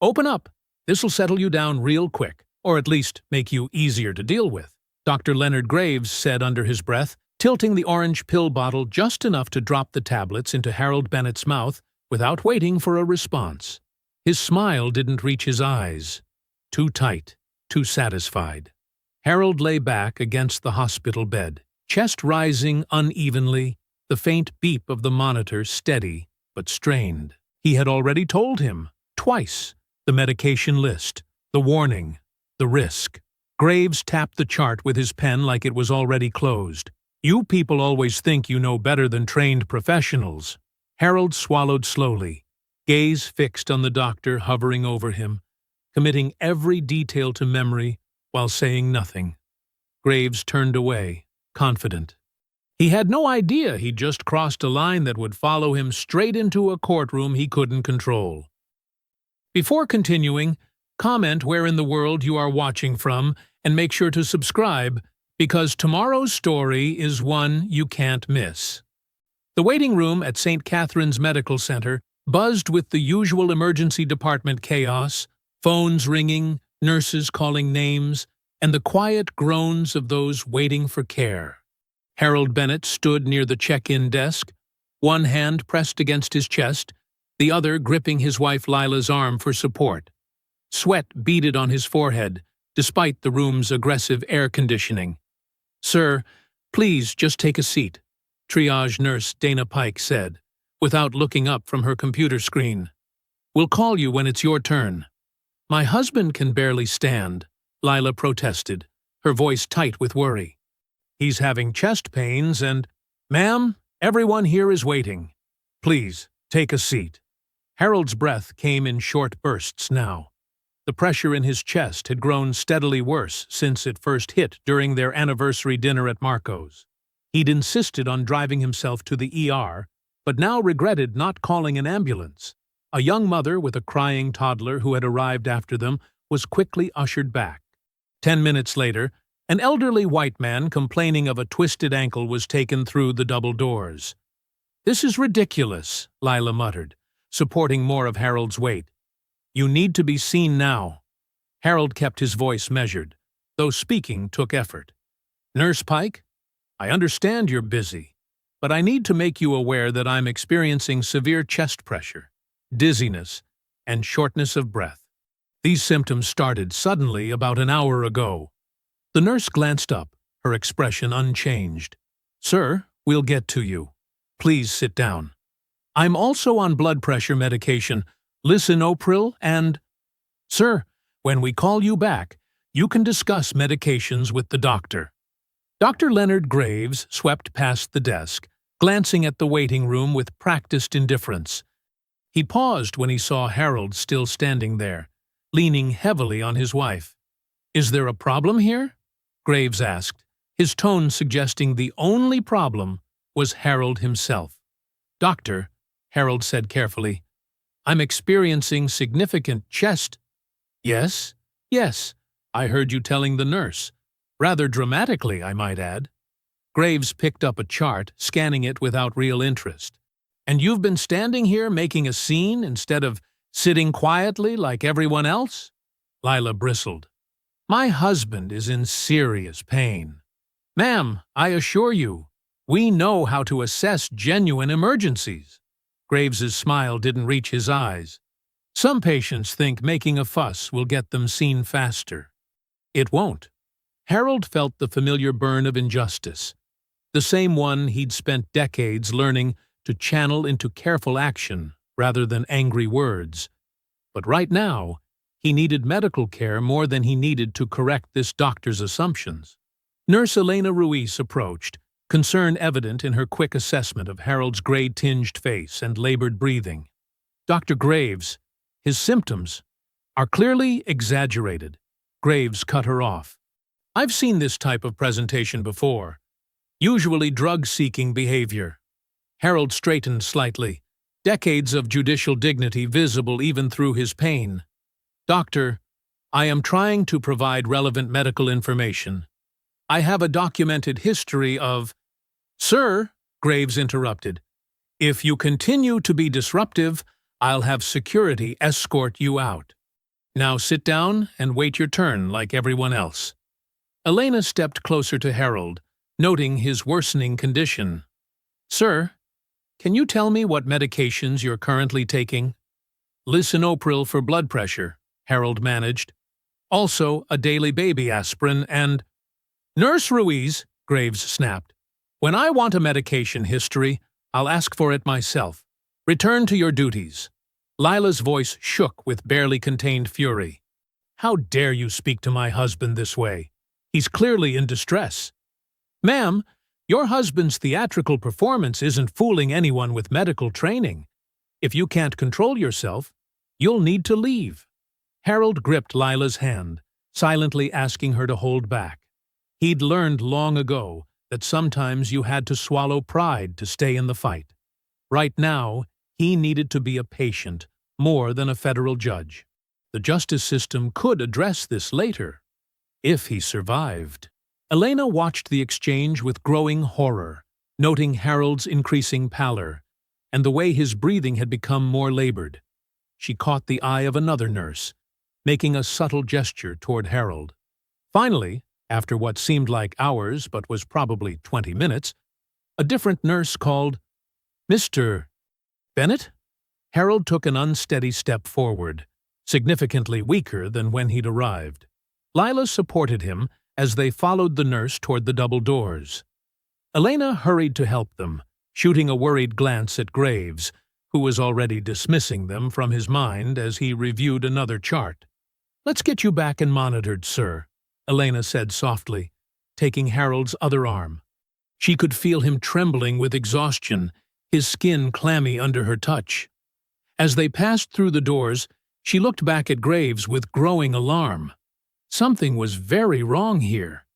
Open up. This'll settle you down real quick, or at least make you easier to deal with," Dr. Leonard Graves said under his breath, tilting the orange pill bottle just enough to drop the tablets into Harold Bennett's mouth without waiting for a response. His smile didn't reach his eyes. Too tight, too satisfied. Harold lay back against the hospital bed, chest rising unevenly, the faint beep of the monitor steady but strained. He had already told him, twice, the medication list, the warning, the risk. Graves tapped the chart with his pen like it was already closed. "You people always think you know better than trained professionals." Harold swallowed slowly, gaze fixed on the doctor hovering over him, committing every detail to memory while saying nothing. Graves turned away, confident. He had no idea he'd just crossed a line that would follow him straight into a courtroom he couldn't control. Before continuing, comment where in the world you are watching from and make sure to subscribe, because tomorrow's story is one you can't miss. The waiting room at St. Catherine's Medical Center buzzed with the usual emergency department chaos, phones ringing, nurses calling names, and the quiet groans of those waiting for care. Harold Bennett stood near the check-in desk, one hand pressed against his chest, the other gripping his wife Lila's arm for support. Sweat beaded on his forehead, despite the room's aggressive air conditioning. "Sir, please just take a seat," triage nurse Dana Pike said, without looking up from her computer screen. "We'll call you when it's your turn." "My husband can barely stand," Lila protested, her voice tight with worry. "He's having chest pains and—" "Ma'am, everyone here is waiting. Please, take a seat." Harold's breath came in short bursts now. The pressure in his chest had grown steadily worse since it first hit during their anniversary dinner at Marco's. He'd insisted on driving himself to the ER, but now regretted not calling an ambulance. A young mother with a crying toddler who had arrived after them was quickly ushered back. 10 minutes later, an elderly white man complaining of a twisted ankle was taken through the double doors. "This is ridiculous," Lila muttered, supporting more of Harold's weight. "You need to be seen now." Harold kept his voice measured, though speaking took effort. "Nurse Pike, I understand you're busy, but I need to make you aware that I'm experiencing severe chest pressure, dizziness, and shortness of breath. These symptoms started suddenly about an hour ago." The nurse glanced up, her expression unchanged. "Sir, we'll get to you. Please sit down. I'm also on blood pressure medication, lisinopril, and—" "Sir, when we call you back, you can discuss medications with the doctor." Dr. Leonard Graves swept past the desk, glancing at the waiting room with practiced indifference. He paused when he saw Harold still standing there, leaning heavily on his wife. "Is there a problem here?" Graves asked, his tone suggesting the only problem was Harold himself. "Doctor," Harold said carefully, "I'm experiencing significant chest—" "Yes, yes, I heard you telling the nurse. Rather dramatically, I might add." Graves picked up a chart, scanning it without real interest. "And you've been standing here making a scene instead of sitting quietly like everyone else?" Lila bristled. "My husband is in serious pain. Ma'am, I assure you, we know how to assess genuine emergencies." Graves's smile didn't reach his eyes. "Some patients think making a fuss will get them seen faster. It won't." Harold felt the familiar burn of injustice, the same one he'd spent decades learning to channel into careful action rather than angry words. But right now, he needed medical care more than he needed to correct this doctor's assumptions. Nurse Elena Ruiz approached, concern evident in her quick assessment of Harold's gray-tinged face and labored breathing. "Dr. Graves, his symptoms are clearly exaggerated." Graves cut her off. "I've seen this type of presentation before. Usually drug-seeking behavior." Harold straightened slightly, decades of judicial dignity visible even through his pain. "Doctor, I am trying to provide relevant medical information. I have a documented history of—" "Sir," Graves interrupted, "if you continue to be disruptive, I'll have security escort you out." Now sit down and wait your turn like everyone else. Elena stepped closer to Harold, noting his worsening condition. Sir, can you tell me what medications you're currently taking? Lisinopril for blood pressure, Harold managed. Also, a daily baby aspirin and… Nurse Ruiz, Graves snapped. When I want a medication history, I'll ask for it myself. Return to your duties. Lila's voice shook with barely contained fury. How dare you speak to my husband this way? He's clearly in distress. Ma'am, your husband's theatrical performance isn't fooling anyone with medical training. If you can't control yourself, you'll need to leave. Harold gripped Lila's hand, silently asking her to hold back. He'd learned long ago that sometimes you had to swallow pride to stay in the fight. Right now, he needed to be a patient, more than a federal judge. The justice system could address this later, if he survived. Elena watched the exchange with growing horror, noting Harold's increasing pallor, and the way his breathing had become more labored. She caught the eye of another nurse, making a subtle gesture toward Harold. Finally, after what seemed like hours but was probably 20 minutes, a different nurse called, Mr. Bennett? Harold took an unsteady step forward, significantly weaker than when he'd arrived. Lila supported him as they followed the nurse toward the double doors. Elena hurried to help them, shooting a worried glance at Graves, who was already dismissing them from his mind as he reviewed another chart. Let's get you back and monitored, sir, Elena said softly, taking Harold's other arm. She could feel him trembling with exhaustion, his skin clammy under her touch. As they passed through the doors, she looked back at Graves with growing alarm. Something was very wrong here,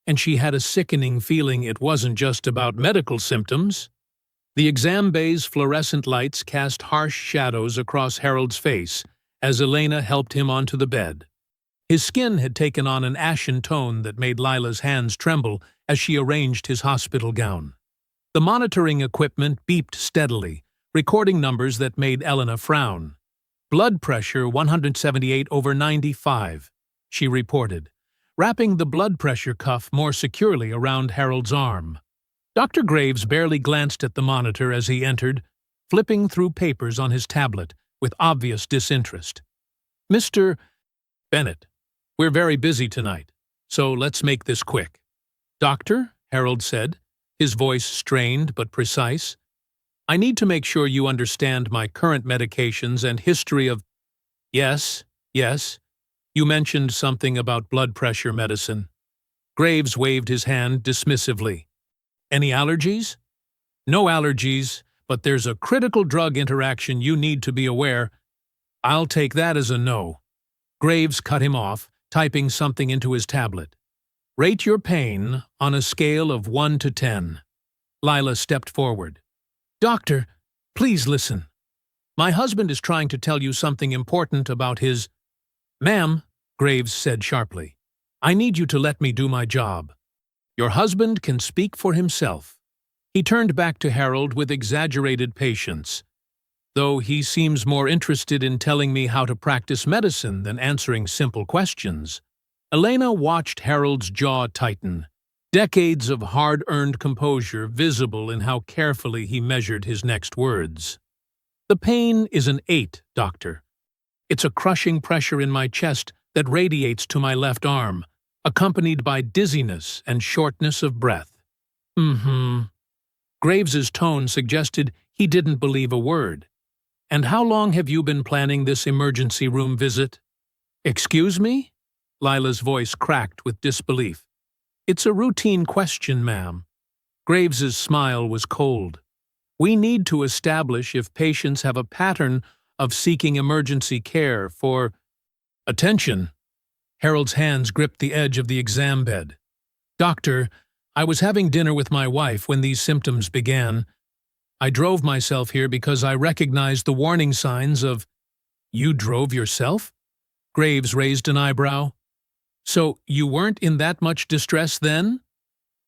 and she had a sickening feeling it wasn't just about medical symptoms. The exam bay's fluorescent lights cast harsh shadows across Harold's face as Elena helped him onto the bed. His skin had taken on an ashen tone that made Lila's hands tremble as she arranged his hospital gown. The monitoring equipment beeped steadily, recording numbers that made Elena frown. Blood pressure 178/95, she reported, wrapping the blood pressure cuff more securely around Harold's arm. Dr. Graves barely glanced at the monitor as he entered, flipping through papers on his tablet with obvious disinterest. Mr. Bennett, we're very busy tonight, so let's make this quick. Doctor, Harold said, his voice strained but precise, I need to make sure you understand my current medications and history of… Yes. You mentioned something about blood pressure medicine. Graves waved his hand dismissively. Any allergies? No allergies, but there's a critical drug interaction you need to be aware. I'll take that as a no. Graves cut him off, typing something into his tablet. Rate your pain on a scale of 1 to 10. Lila stepped forward. Doctor, please listen. My husband is trying to tell you something important about his… Ma'am, Graves said sharply, I need you to let me do my job. Your husband can speak for himself. He turned back to Harold with exaggerated patience. Though he seems more interested in telling me how to practice medicine than answering simple questions. Elena watched Harold's jaw tighten, decades of hard-earned composure visible in how carefully he measured his next words. The pain is an 8, doctor. It's a crushing pressure in my chest that radiates to my left arm, accompanied by dizziness and shortness of breath. Graves's tone suggested he didn't believe a word. And how long have you been planning this emergency room visit? Excuse me? Lila's voice cracked with disbelief. It's a routine question, ma'am. Graves's smile was cold. We need to establish if patients have a pattern of seeking emergency care for… Attention! Harold's hands gripped the edge of the exam bed. Doctor, I was having dinner with my wife when these symptoms began. I drove myself here because I recognized the warning signs of… You drove yourself? Graves raised an eyebrow. So you weren't in that much distress then?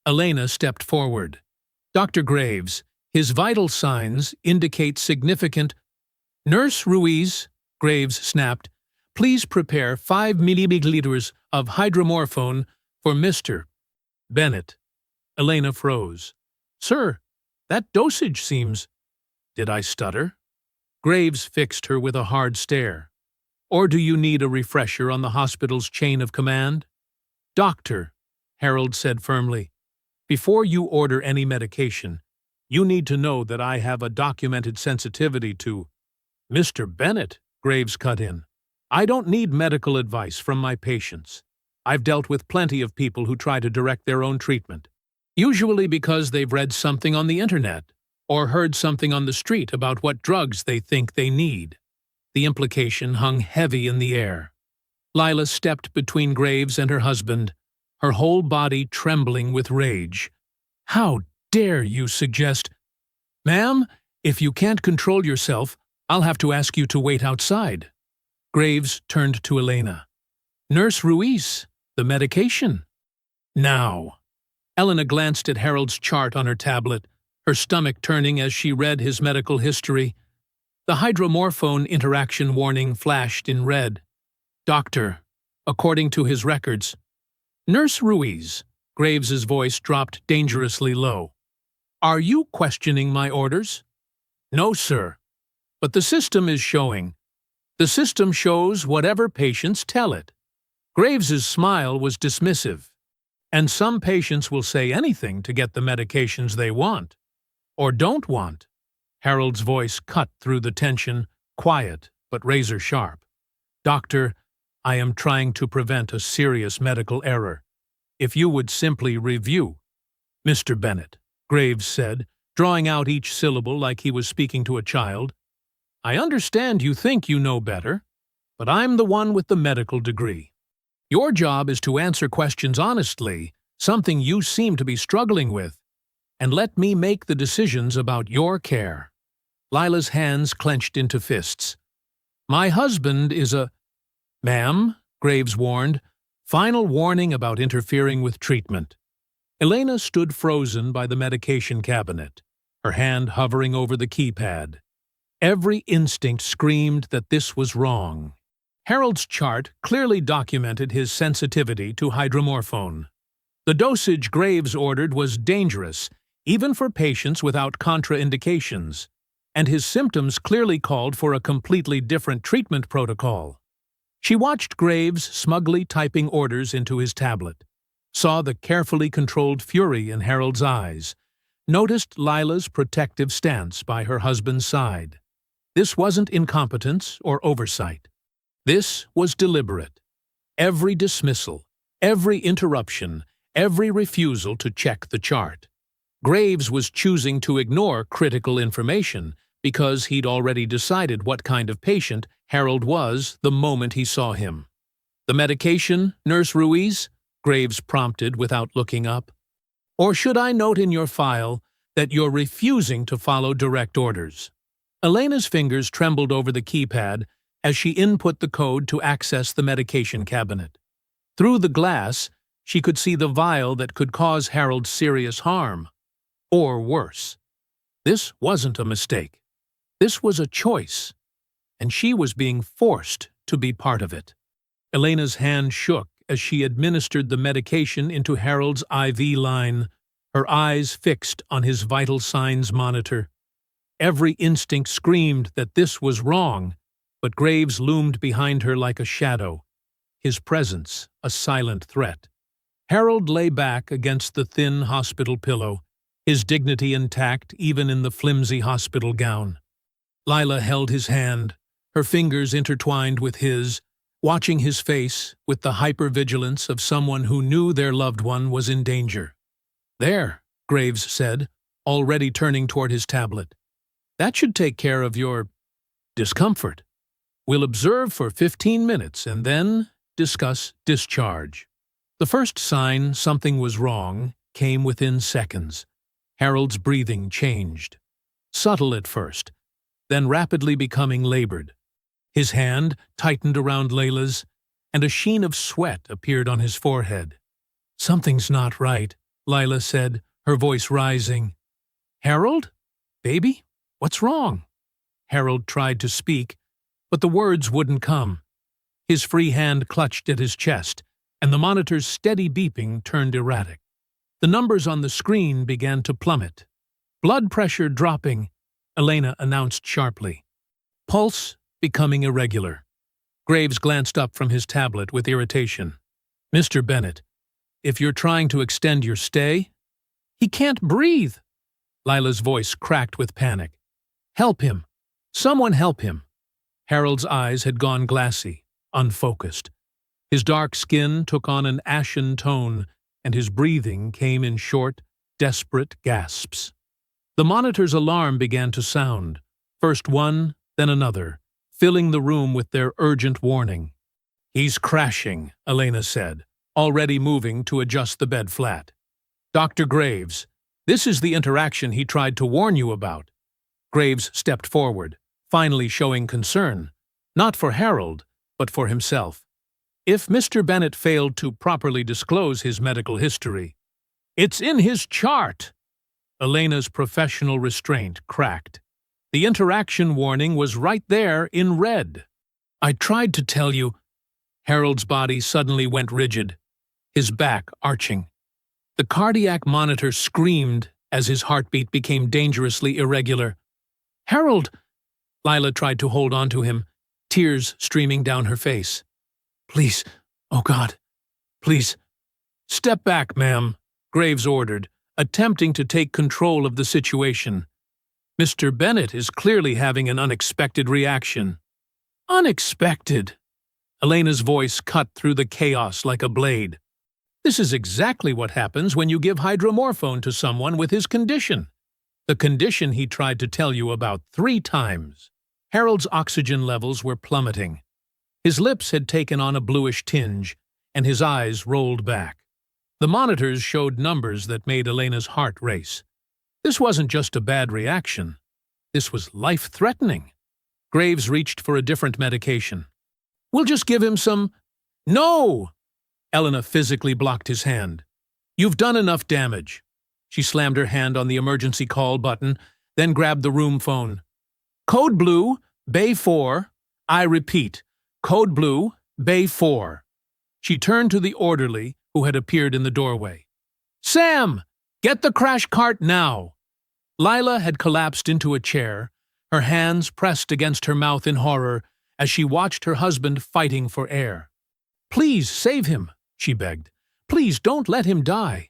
Elena stepped forward. Dr. Graves, his vital signs indicate significant… Nurse Ruiz, Graves snapped, Please prepare 5 milliliters of hydromorphone for Mr. Bennett. Elena froze. Sir, that dosage seems… Did I stutter? Graves fixed her with a hard stare. Or do you need a refresher on the hospital's chain of command? Doctor, Harold said firmly, before you order any medication, you need to know that I have a documented sensitivity to… Mr. Bennett, Graves cut in. I don't need medical advice from my patients. I've dealt with plenty of people who try to direct their own treatment, usually because they've read something on the internet or heard something on the street about what drugs they think they need. The implication hung heavy in the air. Lila stepped between Graves and her husband, her whole body trembling with rage. How dare you suggest… Ma'am, if you can't control yourself, I'll have to ask you to wait outside. Graves turned to Elena. Nurse Ruiz, the medication. Now. Elena glanced at Harold's chart on her tablet, her stomach turning as she read his medical history. The hydromorphone interaction warning flashed in red. Doctor, according to his records. Nurse Ruiz, Graves's voice dropped dangerously low. Are you questioning my orders? No, sir. But the system is showing. The system shows whatever patients tell it. Graves's smile was dismissive. And some patients will say anything to get the medications they want. Or don't want. Harold's voice cut through the tension, quiet but razor-sharp. Doctor, I am trying to prevent a serious medical error. If you would simply review. Mr. Bennett, Graves said, drawing out each syllable like he was speaking to a child. I understand you think you know better, but I'm the one with the medical degree. Your job is to answer questions honestly, something you seem to be struggling with, and let me make the decisions about your care. Lila's hands clenched into fists. My husband is a… Ma'am, Graves warned, final warning about interfering with treatment. Elena stood frozen by the medication cabinet, her hand hovering over the keypad. Every instinct screamed that this was wrong. Harold's chart clearly documented his sensitivity to hydromorphone. The dosage Graves ordered was dangerous, even for patients without contraindications, and his symptoms clearly called for a completely different treatment protocol. She watched Graves smugly typing orders into his tablet, saw the carefully controlled fury in Harold's eyes, noticed Lila's protective stance by her husband's side. This wasn't incompetence or oversight. This was deliberate. Every dismissal, every interruption, every refusal to check the chart. Graves was choosing to ignore critical information because he'd already decided what kind of patient Harold was the moment he saw him. The medication, Nurse Ruiz? Graves prompted without looking up. Or should I note in your file that you're refusing to follow direct orders? Elena's fingers trembled over the keypad as she input the code to access the medication cabinet. Through the glass, she could see the vial that could cause Harold serious harm. Or worse. This wasn't a mistake. This was a choice, and she was being forced to be part of it. Elena's hand shook as she administered the medication into Harold's IV line, her eyes fixed on his vital signs monitor. Every instinct screamed that this was wrong, but Graves loomed behind her like a shadow, his presence a silent threat. Harold lay back against the thin hospital pillow, his dignity intact even in the flimsy hospital gown. Lila held his hand, her fingers intertwined with his, watching his face with the hypervigilance of someone who knew their loved one was in danger. There, Graves said, already turning toward his tablet. That should take care of your discomfort. We'll observe for 15 minutes and then discuss discharge. The first sign something was wrong came within seconds. Harold's breathing changed. Subtle at first, then rapidly becoming labored. His hand tightened around Layla's, and a sheen of sweat appeared on his forehead. Something's not right, Lila said, her voice rising. Harold? Baby? What's wrong? Harold tried to speak, but the words wouldn't come. His free hand clutched at his chest, and the monitor's steady beeping turned erratic. The numbers on the screen began to plummet. Blood pressure dropping, Elena announced sharply. Pulse becoming irregular. Graves glanced up from his tablet with irritation. "Mr. Bennett, if you're trying to extend your stay—" "He can't breathe!" Lila's voice cracked with panic. "Help him! Someone help him!" Harold's eyes had gone glassy, unfocused. His dark skin took on an ashen tone, and his breathing came in short, desperate gasps. The monitor's alarm began to sound, first one, then another, filling the room with their urgent warning. "He's crashing," Elena said, already moving to adjust the bed flat. "Dr. Graves, this is the interaction he tried to warn you about." Graves stepped forward, finally showing concern, not for Harold, but for himself. If Mr. Bennett failed to properly disclose his medical history, "It's in his chart!" Elena's professional restraint cracked. The interaction warning was right there in red. "I tried to tell you." Harold's body suddenly went rigid, his back arching. The cardiac monitor screamed as his heartbeat became dangerously irregular. "Harold!" Lila tried to hold on to him, tears streaming down her face. "Please, oh God, please." "Step back, ma'am," Graves ordered, attempting to take control of the situation. "Mr. Bennett is clearly having an unexpected reaction." "Unexpected?" Elena's voice cut through the chaos like a blade. "This is exactly what happens when you give hydromorphone to someone with his condition. The condition he tried to tell you about 3 times. Harold's oxygen levels were plummeting. His lips had taken on a bluish tinge, and his eyes rolled back. The monitors showed numbers that made Elena's heart race. This wasn't just a bad reaction. This was life-threatening. Graves reached for a different medication. "We'll just give him some—" "No!" Elena physically blocked his hand. "You've done enough damage." She slammed her hand on the emergency call button, then grabbed the room phone. "Code Blue, Bay 4. I repeat, Code Blue, Bay 4. She turned to the orderly who had appeared in the doorway. "Sam! Get the crash cart now!" Lila had collapsed into a chair, her hands pressed against her mouth in horror as she watched her husband fighting for air. "Please save him," she begged. "Please don't let him die."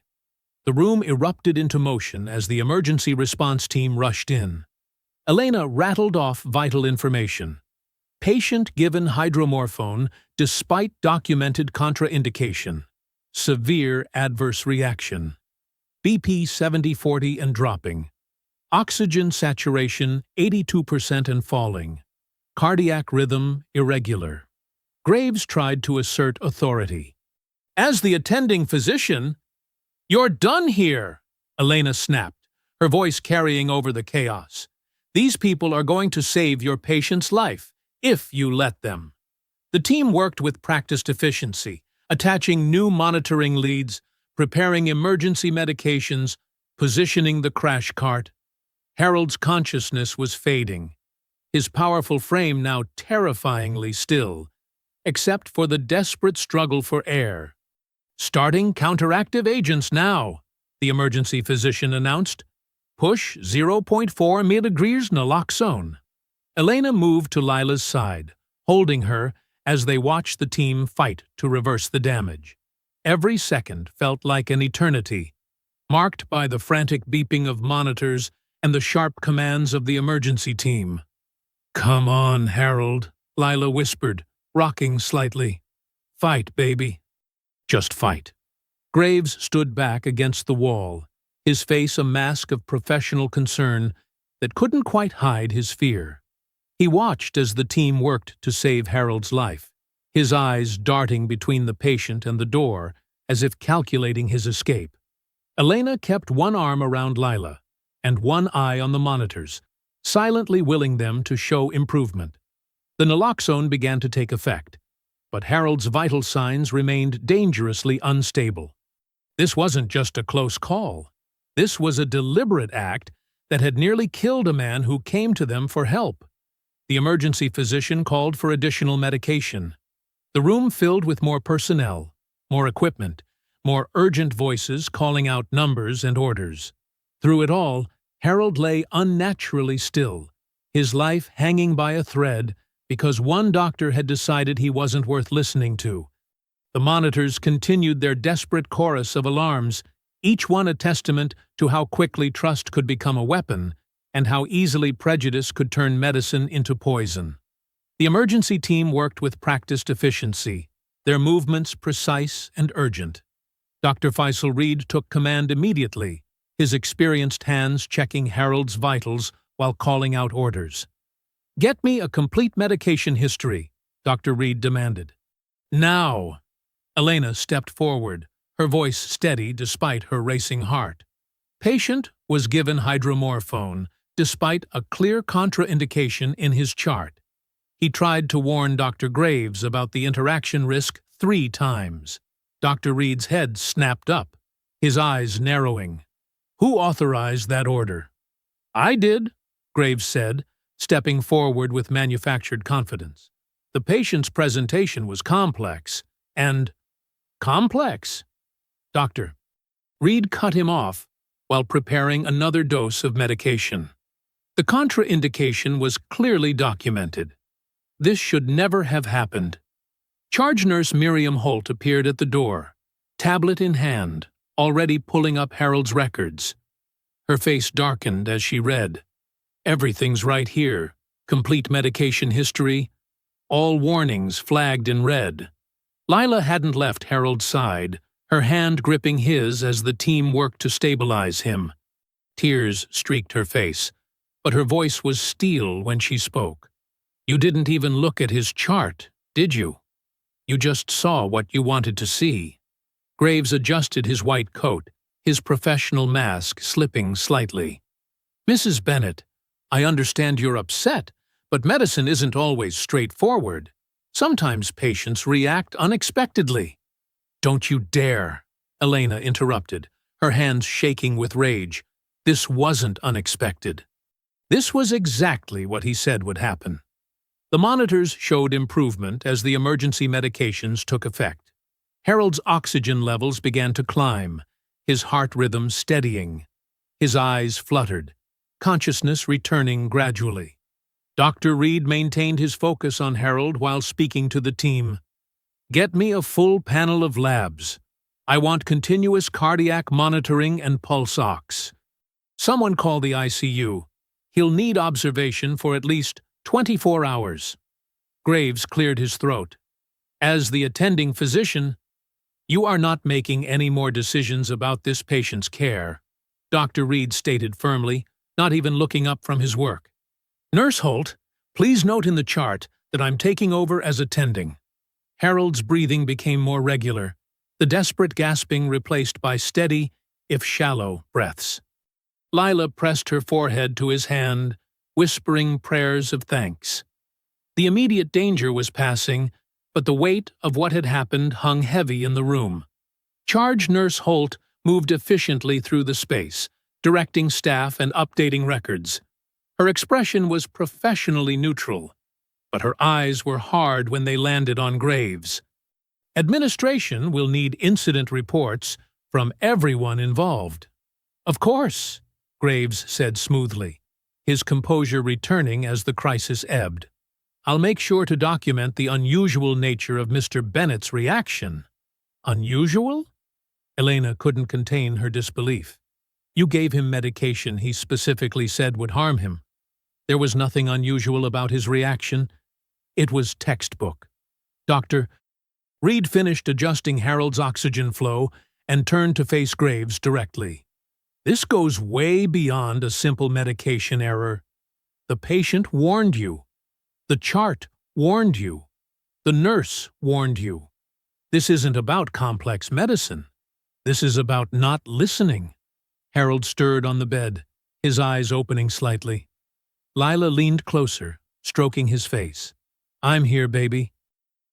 The room erupted into motion as the emergency response team rushed in. Elena rattled off vital information. Patient given hydromorphone despite documented contraindication. Severe adverse reaction. BP 70/40 and dropping. Oxygen saturation 82% and falling. Cardiac rhythm irregular. Graves tried to assert authority. "As the attending physician—" "You're done here!" Elena snapped, her voice carrying over the chaos. "These people are going to save your patient's life, if you let them." The team worked with practiced efficiency, attaching new monitoring leads, preparing emergency medications, positioning the crash cart. Harold's consciousness was fading, his powerful frame now terrifyingly still, except for the desperate struggle for air. "Starting counteractive agents now," the emergency physician announced. "Push 0.4 milligauss naloxone." Elena moved to Lila's side, holding her as they watched the team fight to reverse the damage. Every second felt like an eternity, marked by the frantic beeping of monitors and the sharp commands of the emergency team. "Come on, Harold," Lila whispered, rocking slightly. "Fight, baby. Just fight." Graves stood back against the wall, his face a mask of professional concern that couldn't quite hide his fear. He watched as the team worked to save Harold's life, his eyes darting between the patient and the door as if calculating his escape. Elena kept one arm around Lila and one eye on the monitors, silently willing them to show improvement. The naloxone began to take effect, but Harold's vital signs remained dangerously unstable. This wasn't just a close call. This was a deliberate act that had nearly killed a man who came to them for help. The emergency physician called for additional medication. The room filled with more personnel, more equipment, more urgent voices calling out numbers and orders. Through it all, Harold lay unnaturally still, his life hanging by a thread because one doctor had decided he wasn't worth listening to. The monitors continued their desperate chorus of alarms, each one a testament to how quickly trust could become a weapon and how easily prejudice could turn medicine into poison. The emergency team worked with practiced efficiency, their movements precise and urgent. Dr. Faisal Reed took command immediately, his experienced hands checking Harold's vitals while calling out orders. "Get me a complete medication history," Dr. Reed demanded. "Now!" Elena stepped forward, her voice steady despite her racing heart. Patient was given hydromorphone, despite a clear contraindication in his chart. He tried to warn Dr. Graves about the interaction risk 3 times. Dr. Reed's head snapped up, his eyes narrowing. "Who authorized that order?" "I did," Graves said, stepping forward with manufactured confidence. "The patient's presentation was complex, and—" "Complex?" "Doctor." Reed cut him off while preparing another dose of medication. The contraindication was clearly documented. This should never have happened. Charge nurse Miriam Holt appeared at the door, tablet in hand, already pulling up Harold's records. Her face darkened as she read. "Everything's right here. Complete medication history. All warnings flagged in red." Lila hadn't left Harold's side, her hand gripping his as the team worked to stabilize him. Tears streaked her face, but her voice was steel when she spoke. "You didn't even look at his chart, did you? You just saw what you wanted to see." Graves adjusted his white coat, his professional mask slipping slightly. "Mrs. Bennett, I understand you're upset, but medicine isn't always straightforward. Sometimes patients react unexpectedly." "Don't you dare," Elena interrupted, her hands shaking with rage. "This wasn't unexpected. This was exactly what he said would happen." The monitors showed improvement as the emergency medications took effect. Harold's oxygen levels began to climb, his heart rhythm steadying. His eyes fluttered, consciousness returning gradually. Dr. Reed maintained his focus on Harold while speaking to the team. "Get me a full panel of labs. I want continuous cardiac monitoring and pulse ox. Someone call the ICU. He'll need observation for at least 24 hours. Graves cleared his throat. "As the attending physician, you are not making any more decisions about this patient's care," Dr. Reed stated firmly, not even looking up from his work. "Nurse Holt, please note in the chart that I'm taking over as attending." Harold's breathing became more regular, the desperate gasping replaced by steady, if shallow, breaths. Lila pressed her forehead to his hand, whispering prayers of thanks. The immediate danger was passing, but the weight of what had happened hung heavy in the room. Charge Nurse Holt moved efficiently through the space, directing staff and updating records. Her expression was professionally neutral, but her eyes were hard when they landed on Graves. "Administration will need incident reports from everyone involved." "Of course," Graves said smoothly, his composure returning as the crisis ebbed. "I'll make sure to document the unusual nature of Mr. Bennett's reaction." "Unusual?" Elena couldn't contain her disbelief. "You gave him medication he specifically said would harm him. There was nothing unusual about his reaction. It was textbook." Dr. Reed finished adjusting Harold's oxygen flow and turned to face Graves directly. "This goes way beyond a simple medication error. The patient warned you. The chart warned you. The nurse warned you. This isn't about complex medicine. This is about not listening." Harold stirred on the bed, his eyes opening slightly. Lila leaned closer, stroking his face. "I'm here, baby.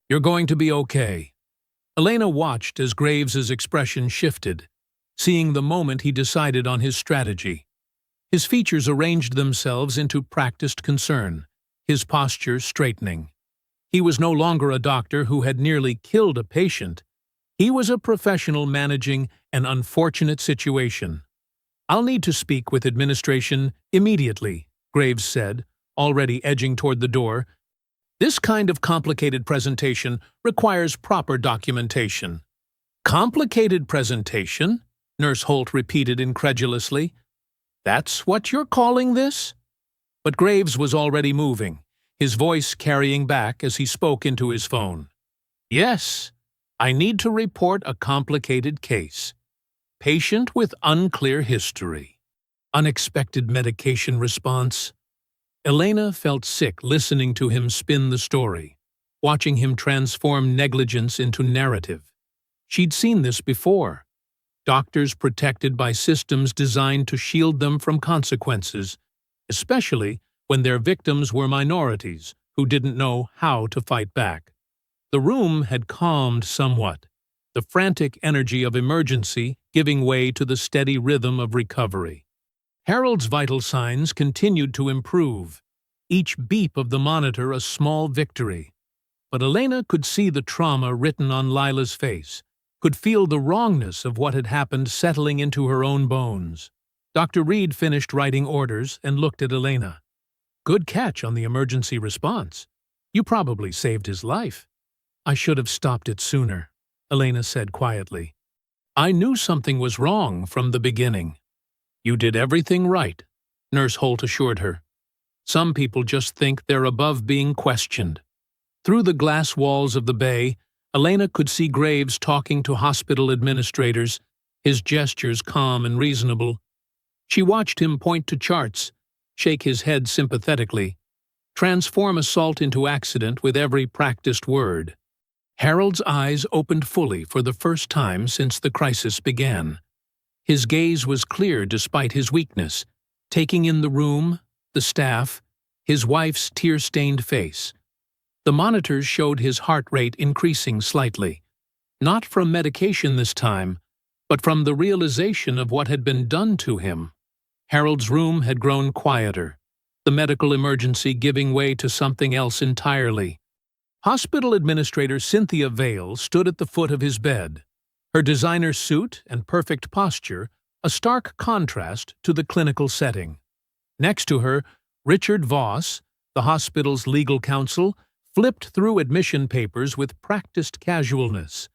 You're going to be okay." Elena watched as Graves's expression shifted, seeing the moment he decided on his strategy. His features arranged themselves into practiced concern, his posture straightening. He was no longer a doctor who had nearly killed a patient. He was a professional managing an unfortunate situation. "I'll need to speak with administration immediately," Graves said, already edging toward the door. "This kind of complicated presentation requires proper documentation." "Complicated presentation?" Nurse Holt repeated incredulously. "That's what you're calling this?" But Graves was already moving, his voice carrying back as he spoke into his phone. "Yes, I need to report a complicated case. Patient with unclear history. Unexpected medication response." Elena felt sick listening to him spin the story, watching him transform negligence into narrative. She'd seen this before. Doctors protected by systems designed to shield them from consequences, especially when their victims were minorities who didn't know how to fight back. The room had calmed somewhat, the frantic energy of emergency giving way to the steady rhythm of recovery. Harold's vital signs continued to improve, each beep of the monitor a small victory. But Elena could see the trauma written on Lila's face, could feel the wrongness of what had happened settling into her own bones. Dr. Reed finished writing orders and looked at Elena. "Good catch on the emergency response. You probably saved his life." "I should have stopped it sooner," Elena said quietly. "I knew something was wrong from the beginning." "You did everything right," Nurse Holt assured her. "Some people just think they're above being questioned." Through the glass walls of the bay, Elena could see Graves talking to hospital administrators, his gestures calm and reasonable. She watched him point to charts, shake his head sympathetically, transform assault into accident with every practiced word. Harold's eyes opened fully for the first time since the crisis began. His gaze was clear despite his weakness, taking in the room, the staff, his wife's tear-stained face. The monitors showed his heart rate increasing slightly, not from medication this time, but from the realization of what had been done to him. Harold's room had grown quieter, the medical emergency giving way to something else entirely. Hospital Administrator Cynthia Vale stood at the foot of his bed, her designer suit and perfect posture a stark contrast to the clinical setting. Next to her, Richard Voss, the hospital's legal counsel, flipped through admission papers with practiced casualness.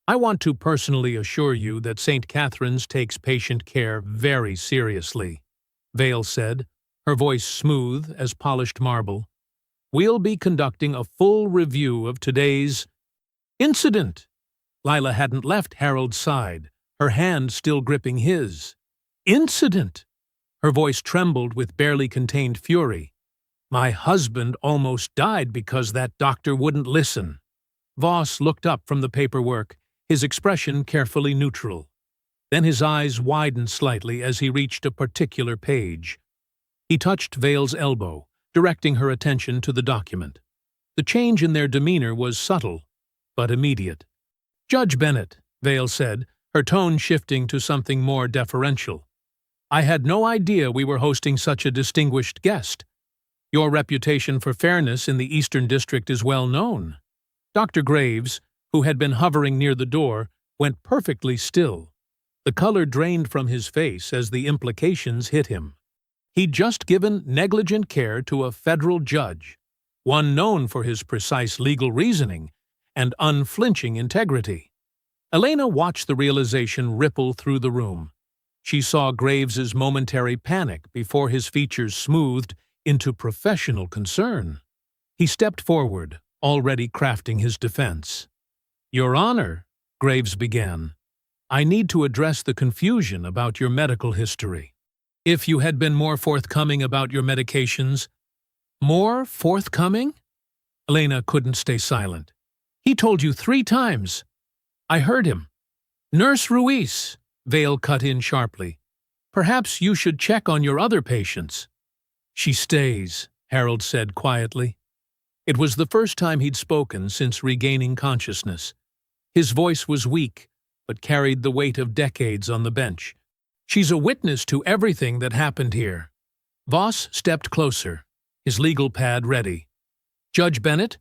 "I want to personally assure you that St. Catherine's takes patient care very seriously," Vale said, her voice smooth as polished marble. "We'll be conducting a full review of today's incident." Lila hadn't left Harold's side, her hand still gripping his. "Incident!" Her voice trembled with barely contained fury. "My husband almost died because that doctor wouldn't listen." Voss looked up from the paperwork, his expression carefully neutral. Then his eyes widened slightly as he reached a particular page. He touched Vale's elbow, directing her attention to the document. The change in their demeanor was subtle, but immediate. "Judge Bennett," Vale said, her tone shifting to something more deferential. "I had no idea we were hosting such a distinguished guest. Your reputation for fairness in the Eastern District is well known." Dr. Graves, who had been hovering near the door, went perfectly still. The color drained from his face as the implications hit him. He'd just given negligent care to a federal judge, one known for his precise legal reasoning and unflinching integrity. Elena watched the realization ripple through the room. She saw Graves's momentary panic before his features smoothed into professional concern. He stepped forward, already crafting his defense. "Your Honor," Graves began, "I need to address the confusion about your medical history. If you had been more forthcoming about your medications—" "More forthcoming?" Elena couldn't stay silent. "He told you 3 times. I heard him." "Nurse Ruiz," Vale cut in sharply, "perhaps you should check on your other patients." "She stays," Harold said quietly. It was the first time he'd spoken since regaining consciousness. His voice was weak, but carried the weight of decades on the bench. "She's a witness to everything that happened here." Voss stepped closer, his legal pad ready. "Judge Bennett,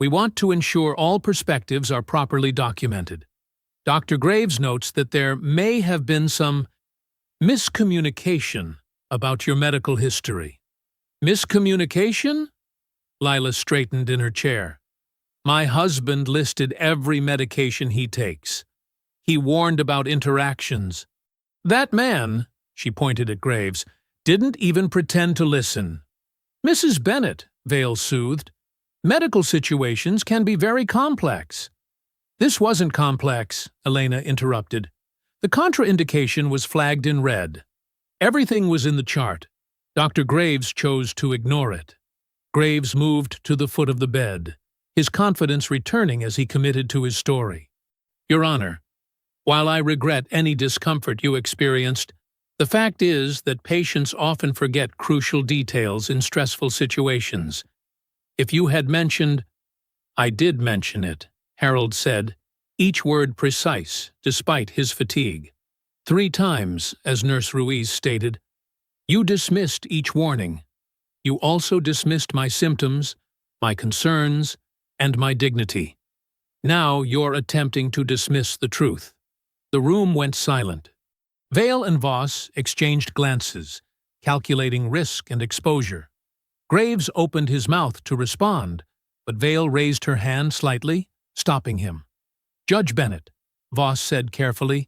We want to ensure all perspectives are properly documented. Dr. Graves notes that there may have been some miscommunication about your medical history. Miscommunication? Lila straightened in her chair. My husband listed every medication he takes. He warned about interactions. That man, she pointed at Graves, didn't even pretend to listen. Mrs. Bennett, Vale soothed, medical situations can be very complex. This wasn't complex, Elena interrupted. The contraindication was flagged in red. Everything was in the chart. Dr. Graves chose to ignore it. Graves moved to the foot of the bed, his confidence returning as he committed to his story. Your Honor, while I regret any discomfort you experienced, the fact is that patients often forget crucial details in stressful situations. If you had mentioned— I did mention it, Harold said, each word precise, despite his fatigue. 3 times, as Nurse Ruiz stated. You dismissed each warning. You also dismissed my symptoms, my concerns, and my dignity. Now you're attempting to dismiss the truth. The room went silent. Vale and Voss exchanged glances, calculating risk and exposure. Graves opened his mouth to respond, but Vale raised her hand slightly, stopping him. Judge Bennett, Voss said carefully,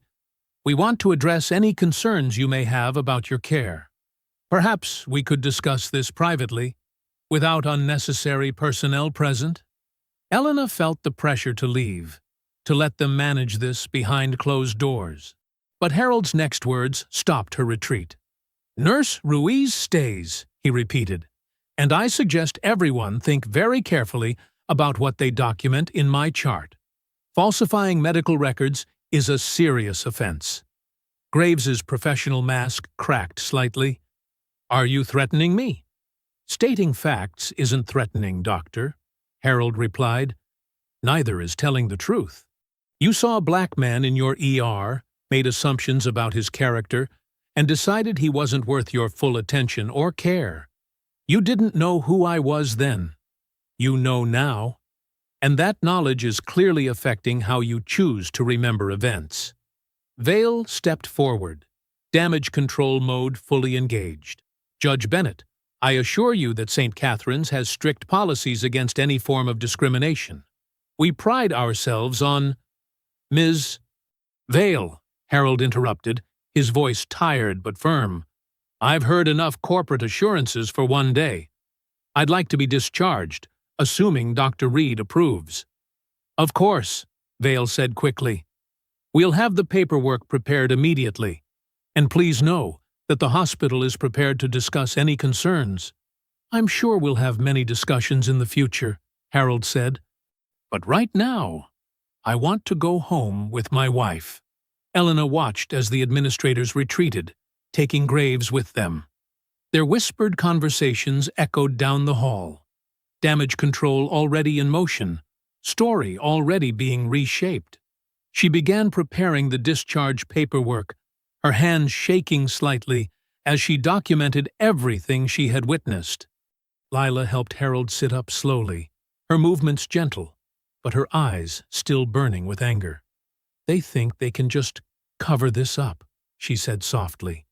we want to address any concerns you may have about your care. Perhaps we could discuss this privately, without unnecessary personnel present. Elena felt the pressure to leave, to let them manage this behind closed doors. But Harold's next words stopped her retreat. Nurse Ruiz stays, he repeated, and I suggest everyone think very carefully about what they document in my chart. Falsifying medical records is a serious offense. Graves's professional mask cracked slightly. Are you threatening me? Stating facts isn't threatening, Doctor, Harold replied. Neither is telling the truth. You saw a black man in your ER, made assumptions about his character, and decided he wasn't worth your full attention or care. You didn't know who I was then. You know now. And that knowledge is clearly affecting how you choose to remember events. Vale stepped forward, damage control mode fully engaged. Judge Bennett, I assure you that St. Catherine's has strict policies against any form of discrimination. We pride ourselves on— Ms. Vale, Harold interrupted, his voice tired but firm. I've heard enough corporate assurances for one day. I'd like to be discharged, assuming Dr. Reed approves. Of course, Vale said quickly. We'll have the paperwork prepared immediately. And please know that the hospital is prepared to discuss any concerns. I'm sure we'll have many discussions in the future, Harold said. But right now, I want to go home with my wife. Elena watched as the administrators retreated, taking Graves with them. Their whispered conversations echoed down the hall. Damage control already in motion, story already being reshaped. She began preparing the discharge paperwork, her hands shaking slightly as she documented everything she had witnessed. Lila helped Harold sit up slowly, her movements gentle, but her eyes still burning with anger. They think they can just cover this up, she said softly.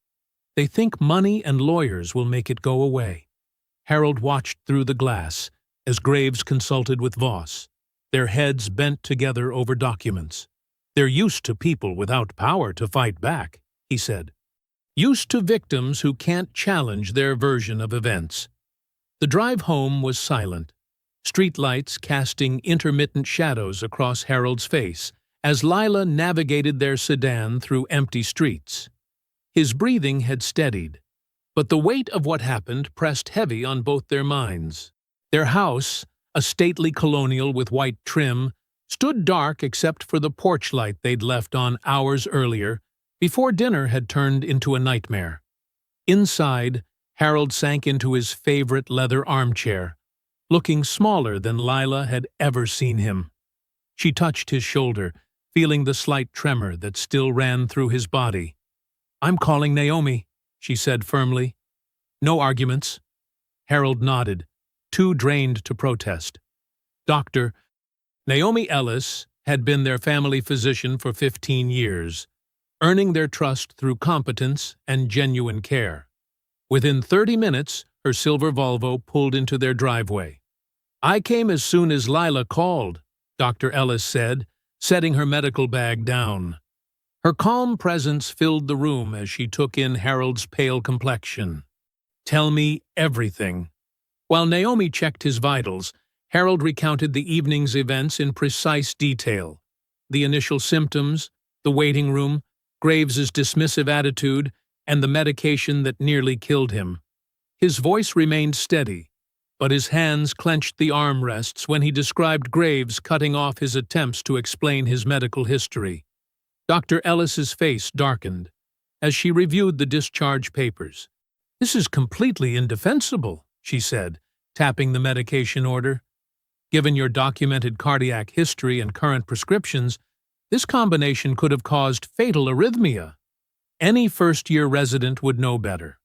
They think money and lawyers will make it go away. Harold watched through the glass as Graves consulted with Voss, their heads bent together over documents. They're used to people without power to fight back, he said. Used to victims who can't challenge their version of events. The drive home was silent, streetlights casting intermittent shadows across Harold's face as Lila navigated their sedan through empty streets. His breathing had steadied, but the weight of what happened pressed heavy on both their minds. Their house, a stately colonial with white trim, stood dark except for the porch light they'd left on hours earlier, before dinner had turned into a nightmare. Inside, Harold sank into his favorite leather armchair, looking smaller than Lila had ever seen him. She touched his shoulder, feeling the slight tremor that still ran through his body. I'm calling Naomi, she said firmly. No arguments. Harold nodded, too drained to protest. Dr. Naomi Ellis had been their family physician for 15 years, earning their trust through competence and genuine care. Within 30 minutes, her silver Volvo pulled into their driveway. "I came as soon as Lila called," Dr. Ellis said, setting her medical bag down. Her calm presence filled the room as she took in Harold's pale complexion. "Tell me everything." While Naomi checked his vitals, Harold recounted the evening's events in precise detail. The initial symptoms, the waiting room, Graves's dismissive attitude, and the medication that nearly killed him. His voice remained steady, but his hands clenched the armrests when he described Graves cutting off his attempts to explain his medical history. Dr. Ellis's face darkened as she reviewed the discharge papers. "This is completely indefensible," she said, tapping the medication order. "Given your documented cardiac history and current prescriptions, this combination could have caused fatal arrhythmia. Any first-year resident would know better."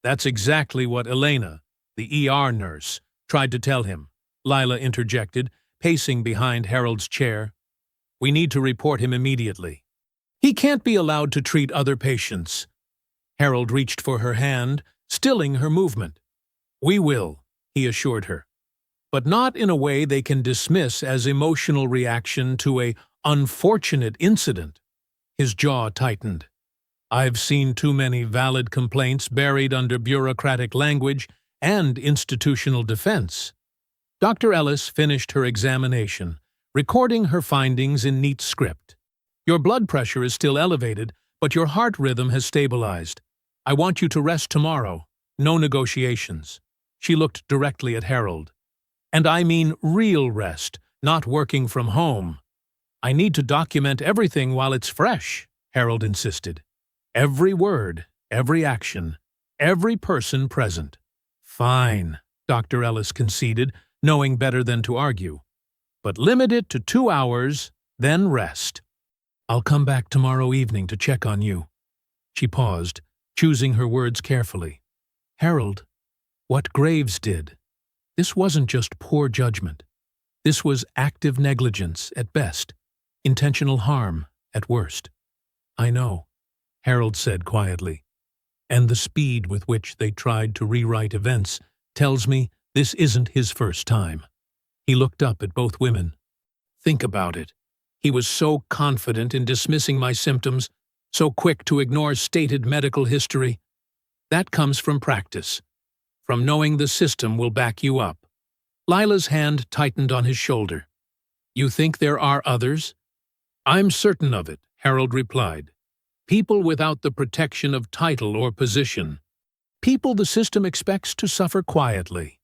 "That's exactly what Elena, the ER nurse, tried to tell him," Lila interjected, pacing behind Harold's chair. "We need to report him immediately. He can't be allowed to treat other patients." Harold reached for her hand, stilling her movement. "We will," he assured her, "but not in a way they can dismiss as emotional reaction to a unfortunate incident." His jaw tightened. "I've seen too many valid complaints buried under bureaucratic language and institutional defense." Dr. Ellis finished her examination, recording her findings in neat script. "Your blood pressure is still elevated, but your heart rhythm has stabilized. I want you to rest tomorrow. No negotiations." She looked directly at Harold. "And I mean real rest, not working from home." "I need to document everything while it's fresh," Harold insisted. "Every word, every action, every person present." "Fine," Dr. Ellis conceded, knowing better than to argue. "But limit it to 2 hours, then rest. I'll come back tomorrow evening to check on you." She paused, choosing her words carefully. "Harold, what Graves did, this wasn't just poor judgment. This was active negligence at best, intentional harm at worst." "I know," Harold said quietly, "and the speed with which they tried to rewrite events tells me this isn't his first time." He looked up at both women. "Think about it. He was so confident in dismissing my symptoms, so quick to ignore stated medical history. That comes from practice, from knowing the system will back you up." Lila's hand tightened on his shoulder. "You think there are others?" "I'm certain of it," Harold replied. "People without the protection of title or position. People the system expects to suffer quietly."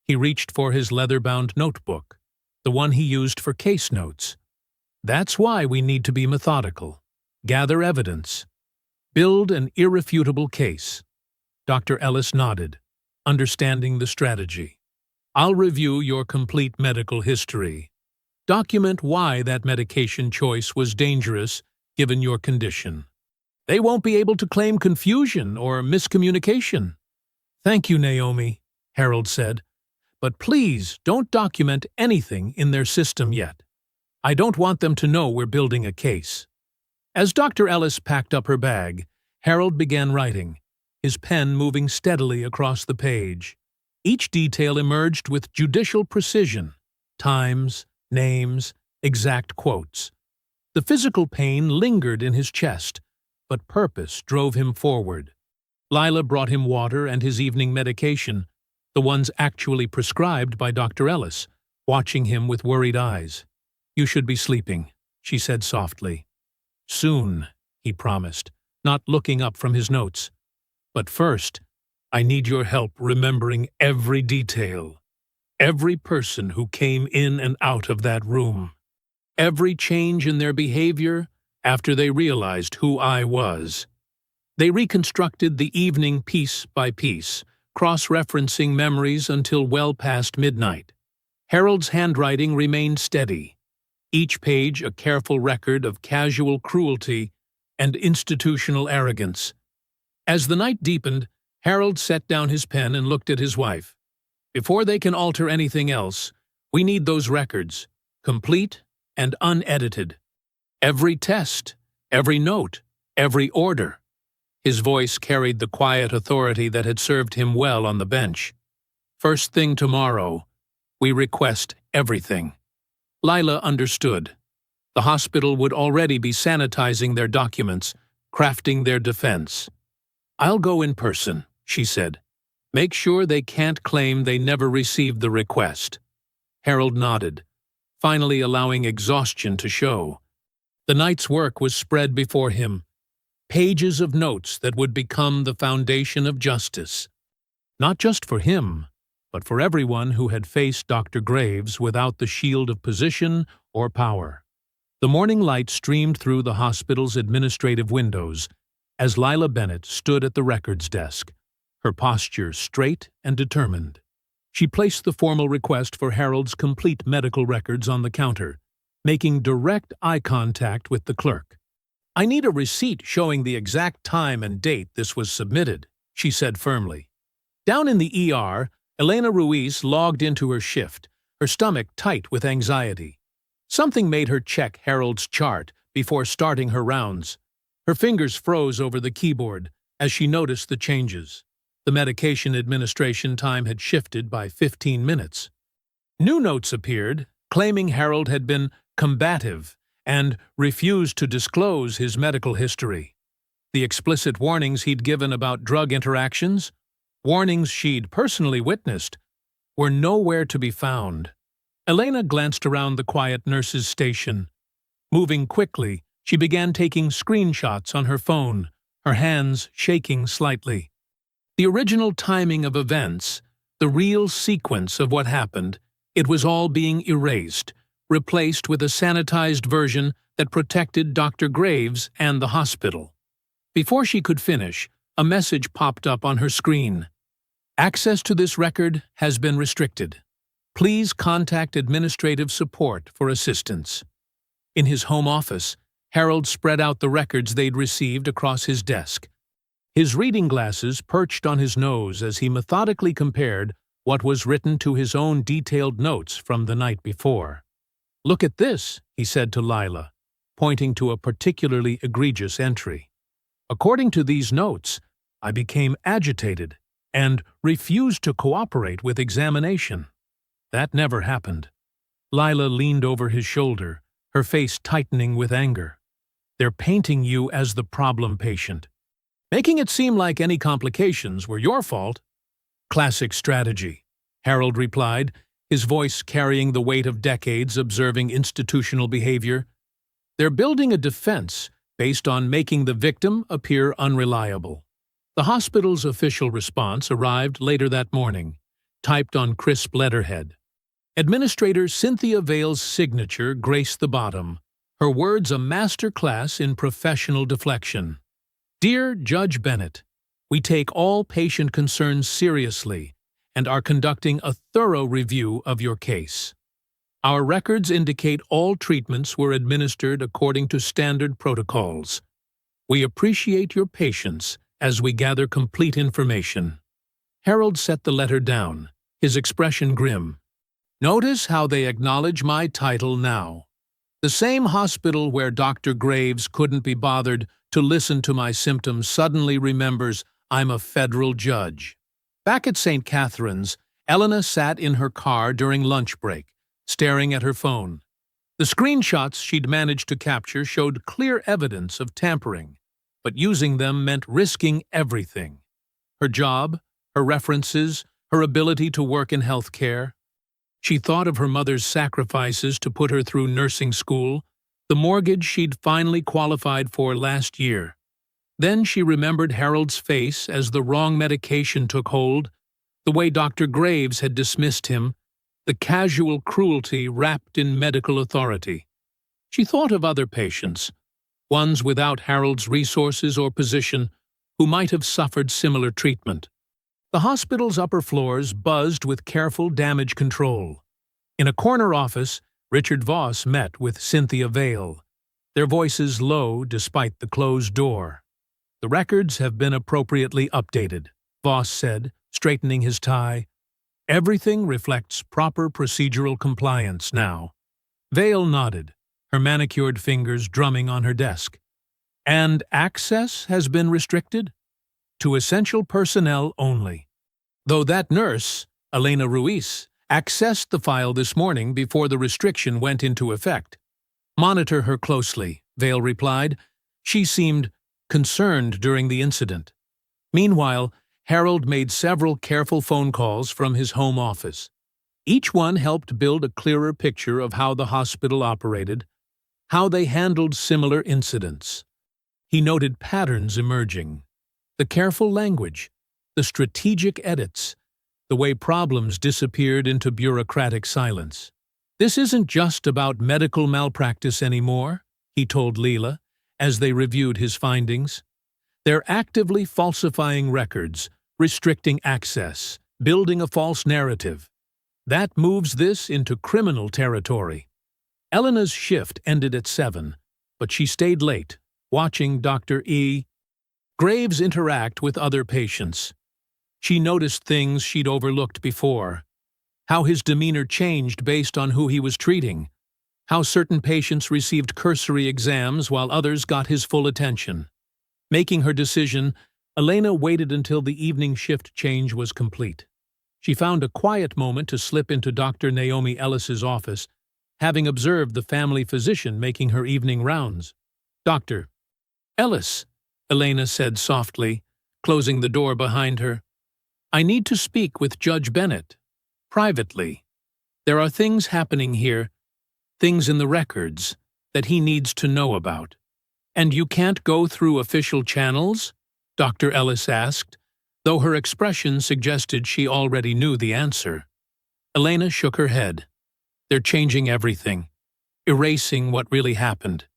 He reached for his leather-bound notebook, the one he used for case notes. "That's why we need to be methodical. Gather evidence. Build an irrefutable case." Dr. Ellis nodded, understanding the strategy. "I'll review your complete medical history. Document why that medication choice was dangerous given your condition. They won't be able to claim confusion or miscommunication." "Thank you, Naomi," Harold said, "but please don't document anything in their system yet. I don't want them to know we're building a case." As Dr. Ellis packed up her bag, Harold began writing, his pen moving steadily across the page. Each detail emerged with judicial precision: times, names, exact quotes. The physical pain lingered in his chest, but purpose drove him forward. Lila brought him water and his evening medication, the ones actually prescribed by Dr. Ellis, watching him with worried eyes. "You should be sleeping," she said softly. "Soon," he promised, not looking up from his notes. "But first, I need your help remembering every detail, every person who came in and out of that room, every change in their behavior after they realized who I was." They reconstructed the evening piece by piece, cross-referencing memories until well past midnight. Harold's handwriting remained steady, each page a careful record of casual cruelty and institutional arrogance. As the night deepened, Harold set down his pen and looked at his wife. "Before they can alter anything else, We need those records, complete and unedited. Every test, every note, every order. His voice carried the quiet authority that had served him well on the bench. First thing tomorrow, we request everything. Lila understood. The hospital would already be sanitizing their documents, crafting their defense. I'll go in person, she said. Make sure they can't claim they never received the request. Harold nodded, finally allowing exhaustion to show. The night's work was spread before him, pages of notes that would become the foundation of justice. Not just for him, but for everyone who had faced Dr. Graves without the shield of position or power. The morning light streamed through the hospital's administrative windows as Lila Bennett stood at the records desk, her posture straight and determined. She placed the formal request for Harold's complete medical records on the counter, making direct eye contact with the clerk. I need a receipt showing the exact time and date this was submitted, she said firmly. Down in the ER, Elena Ruiz logged into her shift, her stomach tight with anxiety. Something made her check Harold's chart before starting her rounds. Her fingers froze over the keyboard as she noticed the changes. The medication administration time had shifted by 15 minutes. New notes appeared, claiming Harold had been combative and refused to disclose his medical history. The explicit warnings he'd given about drug interactions, warnings she'd personally witnessed, were nowhere to be found. Elena glanced around the quiet nurse's station. Moving quickly, she began taking screenshots on her phone, her hands shaking slightly. The original timing of events, the real sequence of what happened, it was all being erased, replaced with a sanitized version that protected Dr. Graves and the hospital. Before she could finish, a message popped up on her screen. Access to this record has been restricted. Please contact administrative support for assistance. In his home office, Harold spread out the records they'd received across his desk. His reading glasses perched on his nose as he methodically compared what was written to his own detailed notes from the night before. Look at this, he said to Lila, pointing to a particularly egregious entry. According to these notes, I became agitated and refused to cooperate with examination. That never happened. Lila leaned over his shoulder, her face tightening with anger. They're painting you as the problem patient, making it seem like any complications were your fault. Classic strategy, Harold replied, his voice carrying the weight of decades observing institutional behavior. They're building a defense based on making the victim appear unreliable. The hospital's official response arrived later that morning, typed on crisp letterhead. Administrator Cynthia Vale's signature graced the bottom, her words a master class in professional deflection. Dear Judge Bennett, we take all patient concerns seriously and are conducting a thorough review of your case. Our records indicate all treatments were administered according to standard protocols. We appreciate your patience as we gather complete information. Harold set the letter down, his expression grim. Notice how they acknowledge my title now. The same hospital where Dr. Graves couldn't be bothered to listen to my symptoms suddenly remembers I'm a federal judge. Back at St. Catherine's, Elena sat in her car during lunch break, staring at her phone. The screenshots she'd managed to capture showed clear evidence of tampering, but using them meant risking everything. Her job, her references, her ability to work in healthcare. She thought of her mother's sacrifices to put her through nursing school, the mortgage she'd finally qualified for last year. Then she remembered Harold's face as the wrong medication took hold, the way Dr. Graves had dismissed him, the casual cruelty wrapped in medical authority. She thought of other patients, ones without Harold's resources or position, who might have suffered similar treatment. The hospital's upper floors buzzed with careful damage control. In a corner office, Richard Voss met with Cynthia Vale, their voices low despite the closed door. The records have been appropriately updated, Voss said, straightening his tie. Everything reflects proper procedural compliance now. Vale nodded, her manicured fingers drumming on her desk. And access has been restricted? To essential personnel only. Though that nurse, Elena Ruiz, accessed the file this morning before the restriction went into effect. Monitor her closely, Vale replied. She seemed concerned during the incident. Meanwhile, Harold made several careful phone calls from his home office. Each one helped build a clearer picture of how the hospital operated, how they handled similar incidents. He noted patterns emerging, the careful language, the strategic edits, the way problems disappeared into bureaucratic silence. This isn't just about medical malpractice anymore, he told Leela, as they reviewed his findings. They're actively falsifying records, restricting access, building a false narrative. That moves this into criminal territory. Elena's shift ended at 7, but she stayed late, watching Dr. E. Graves interact with other patients. She noticed things she'd overlooked before. How his demeanor changed based on who he was treating. How certain patients received cursory exams while others got his full attention. Making her decision, Elena waited until the evening shift change was complete. She found a quiet moment to slip into Dr. Naomi Ellis's office, having observed the family physician making her evening rounds. "Dr. Ellis," Elena said softly, closing the door behind her. "I need to speak with Judge Bennett. Privately. There are things happening here, things in the records, that he needs to know about." "And you can't go through official channels?" Dr. Ellis asked, though her expression suggested she already knew the answer. Elena shook her head. "They're changing everything, erasing what really happened.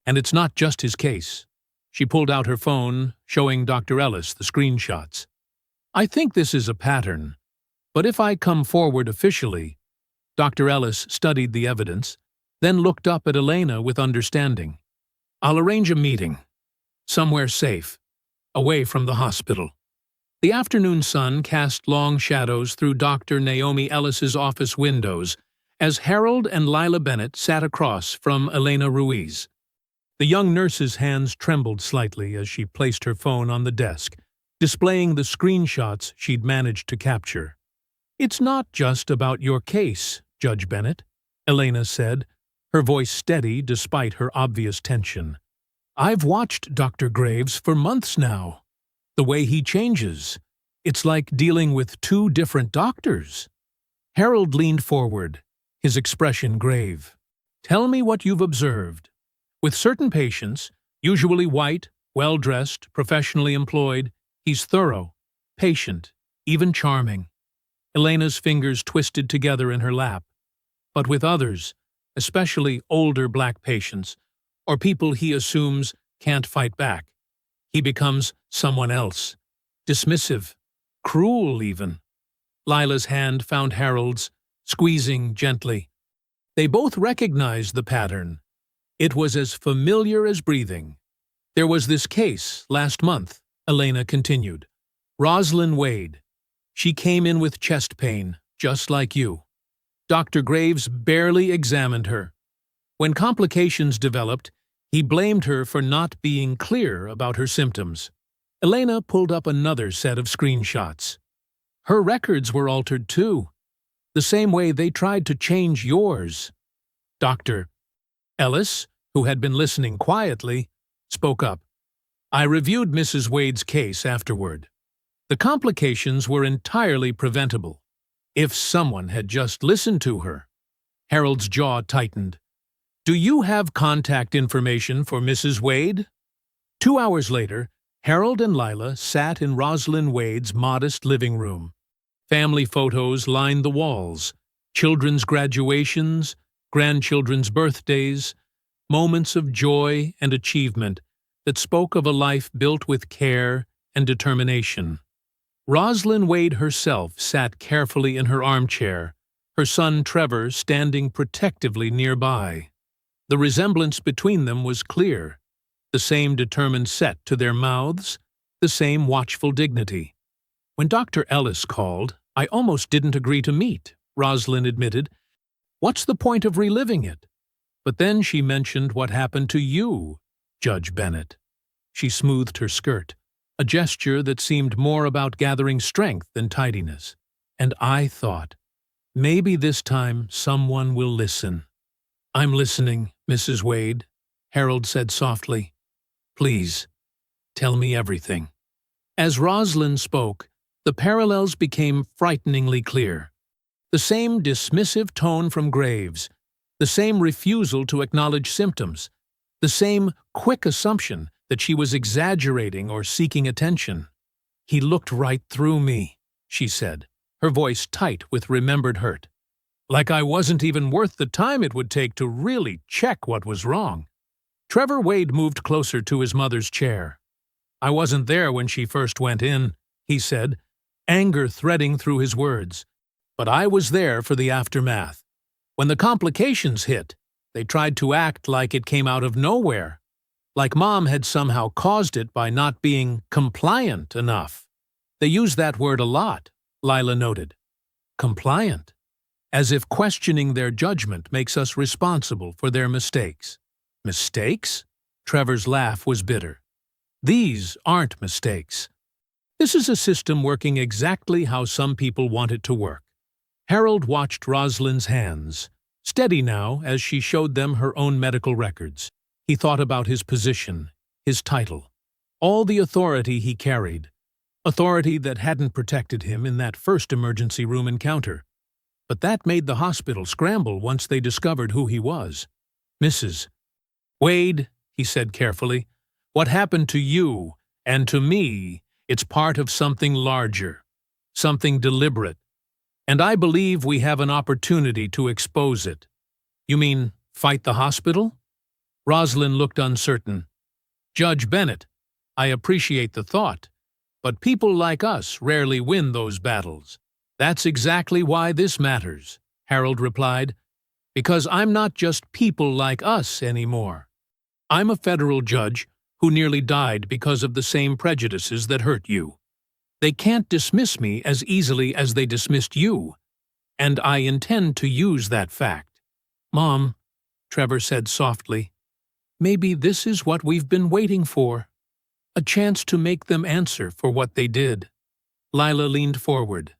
And it's not just his case." She pulled out her phone, showing Dr. Ellis the screenshots. "I think this is a pattern. But if I come forward officially..." Dr. Ellis studied the evidence, then looked up at Elena with understanding. "I'll arrange a meeting. Somewhere safe. Away from the hospital." The afternoon sun cast long shadows through Dr. Naomi Ellis's office windows as Harold and Lila Bennett sat across from Elena Ruiz. The young nurse's hands trembled slightly as she placed her phone on the desk, displaying the screenshots she'd managed to capture. "It's not just about your case, Judge Bennett," Elena said, her voice steady despite her obvious tension. "I've watched Dr. Graves for months now. The way he changes, it's like dealing with two different doctors." Harold leaned forward, his expression grave. "Tell me what you've observed. With certain patients, usually white, well-dressed, professionally employed, he's thorough, patient, even charming." Elena's fingers twisted together in her lap. "But with others, especially older black patients, or people he assumes can't fight back, he becomes someone else. Dismissive, cruel even." Lila's hand found Harold's, squeezing gently. They both recognized the pattern. It was as familiar as breathing. "There was this case last month," Elena continued. "Rosalind Wade. She came in with chest pain, just like you. Dr. Graves barely examined her. When complications developed, he blamed her for not being clear about her symptoms." Elena pulled up another set of screenshots. "Her records were altered too, the same way they tried to change yours." Dr. Ellis, who had been listening quietly, spoke up. "I reviewed Mrs. Wade's case afterward. The complications were entirely preventable, if someone had just listened to her." Harold's jaw tightened. "Do you have contact information for Mrs. Wade?" 2 hours later, Harold and Lila sat in Rosalind Wade's modest living room. Family photos lined the walls, children's graduations, grandchildren's birthdays, moments of joy and achievement that spoke of a life built with care and determination. Rosalind Wade herself sat carefully in her armchair, her son Trevor standing protectively nearby. The resemblance between them was clear, the same determined set to their mouths, the same watchful dignity. When Dr. Ellis called, I almost didn't agree to meet, Rosalind admitted. What's the point of reliving it? But then she mentioned what happened to you, Judge Bennett. She smoothed her skirt, a gesture that seemed more about gathering strength than tidiness. And I thought, maybe this time someone will listen. I'm listening, Mrs. Wade, Harold said softly. Please, tell me everything. As Rosalind spoke, the parallels became frighteningly clear. The same dismissive tone from Graves, the same refusal to acknowledge symptoms, the same quick assumption that she was exaggerating or seeking attention. He looked right through me, she said, her voice tight with remembered hurt. Like I wasn't even worth the time it would take to really check what was wrong. Trevor Wade moved closer to his mother's chair. I wasn't there when she first went in, he said, anger threading through his words. But I was there for the aftermath. When the complications hit, they tried to act like it came out of nowhere, like Mom had somehow caused it by not being compliant enough. They use that word a lot, Lila noted. Compliant. As if questioning their judgment makes us responsible for their mistakes. Mistakes? Trevor's laugh was bitter. These aren't mistakes. This is a system working exactly how some people want it to work. Harold watched Rosalind's hands, steady now as she showed them her own medical records. He thought about his position, his title, all the authority he carried, authority that hadn't protected him in that first emergency room encounter. But that made the hospital scramble once they discovered who he was. Mrs. Wade, he said carefully, what happened to you and to me, it's part of something larger, something deliberate. And I believe we have an opportunity to expose it. You mean fight the hospital? Rosalind looked uncertain. Judge Bennett, I appreciate the thought, but people like us rarely win those battles. That's exactly why this matters, Harold replied, because I'm not just people like us anymore. I'm a federal judge who nearly died because of the same prejudices that hurt you. They can't dismiss me as easily as they dismissed you, and I intend to use that fact. Mom, Trevor said softly, maybe this is what we've been waiting for. A chance to make them answer for what they did. Lila leaned forward.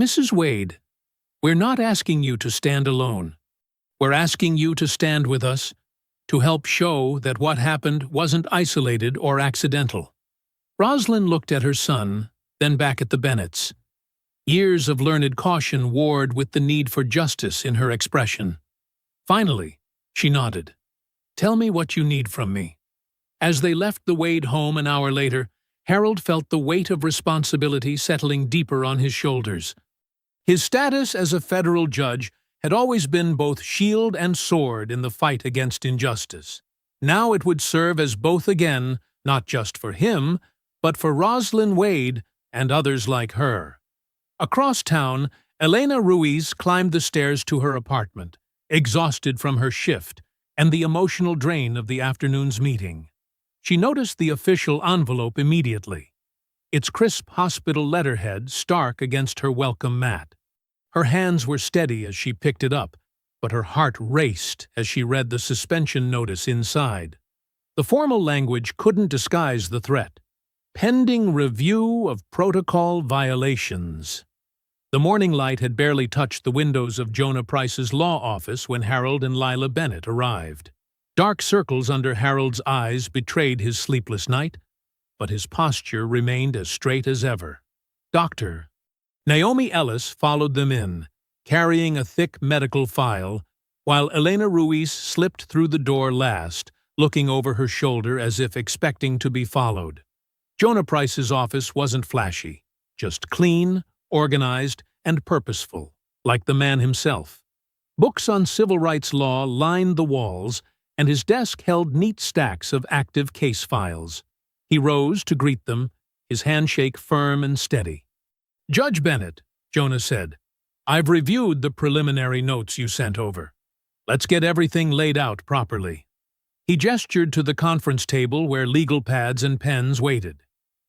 Mrs. Wade, we're not asking you to stand alone. We're asking you to stand with us, to help show that what happened wasn't isolated or accidental. Rosalind looked at her son, then back at the Bennetts. Years of learned caution warred with the need for justice in her expression. Finally, she nodded. Tell me what you need from me. As they left the Wade home an hour later, Harold felt the weight of responsibility settling deeper on his shoulders. His status as a federal judge had always been both shield and sword in the fight against injustice. Now it would serve as both again, not just for him, but for Rosalind Wade and others like her. Across town, Elena Ruiz climbed the stairs to her apartment, exhausted from her shift and the emotional drain of the afternoon's meeting. She noticed the official envelope immediately, its crisp hospital letterhead stark against her welcome mat. Her hands were steady as she picked it up, but her heart raced as she read the suspension notice inside. The formal language couldn't disguise the threat. Pending review of protocol violations. The morning light had barely touched the windows of Jonah Price's law office when Harold and Lila Bennett arrived. Dark circles under Harold's eyes betrayed his sleepless night, but his posture remained as straight as ever. Doctor. Naomi Ellis followed them in, carrying a thick medical file, while Elena Ruiz slipped through the door last, looking over her shoulder as if expecting to be followed. Jonah Price's office wasn't flashy, just clean, organized, and purposeful, like the man himself. Books on civil rights law lined the walls, and his desk held neat stacks of active case files. He rose to greet them, his handshake firm and steady. Judge Bennett, Jonah said, I've reviewed the preliminary notes you sent over. Let's get everything laid out properly. He gestured to the conference table where legal pads and pens waited.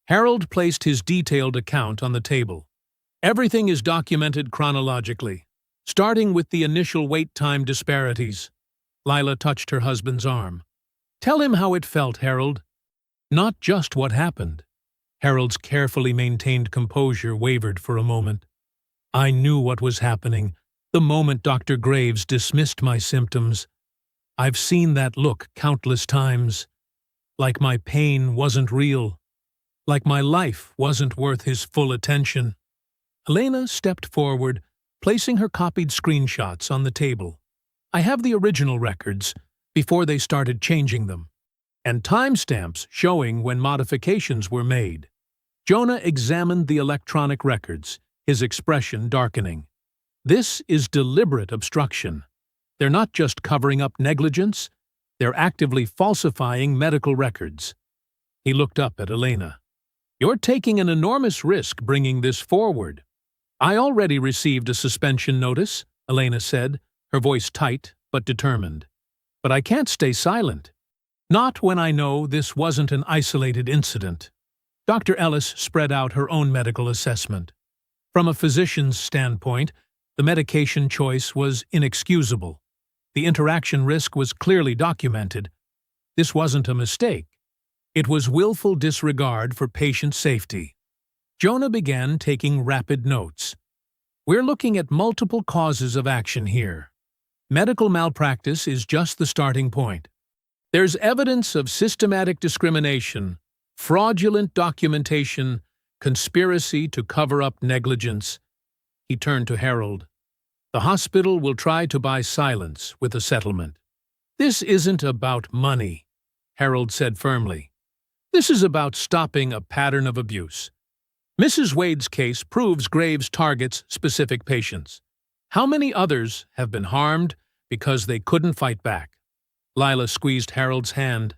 Harold placed his detailed account on the table. Everything is documented chronologically, starting with the initial wait time disparities. Lila touched her husband's arm. Tell him how it felt, Harold. Not just what happened. Harold's carefully maintained composure wavered for a moment. I knew what was happening the moment Dr. Graves dismissed my symptoms. I've seen that look countless times. Like my pain wasn't real. Like my life wasn't worth his full attention. Elena stepped forward, placing her copied screenshots on the table. I have the original records, before they started changing them, and timestamps showing when modifications were made. Jonah examined the electronic records, his expression darkening. This is deliberate obstruction. They're not just covering up negligence, they're actively falsifying medical records. He looked up at Elena. You're taking an enormous risk bringing this forward. I already received a suspension notice, Elena said, her voice tight but determined. But I can't stay silent. Not when I know this wasn't an isolated incident. Dr. Ellis spread out her own medical assessment. From a physician's standpoint, the medication choice was inexcusable. The interaction risk was clearly documented. This wasn't a mistake. It was willful disregard for patient safety. Jonah began taking rapid notes. We're looking at multiple causes of action here. Medical malpractice is just the starting point. There's evidence of systematic discrimination, fraudulent documentation, conspiracy to cover up negligence. He turned to Harold. The hospital will try to buy silence with a settlement. This isn't about money, Harold said firmly. This is about stopping a pattern of abuse. Mrs. Wade's case proves Graves targets specific patients. How many others have been harmed because they couldn't fight back? Lila squeezed Harold's hand.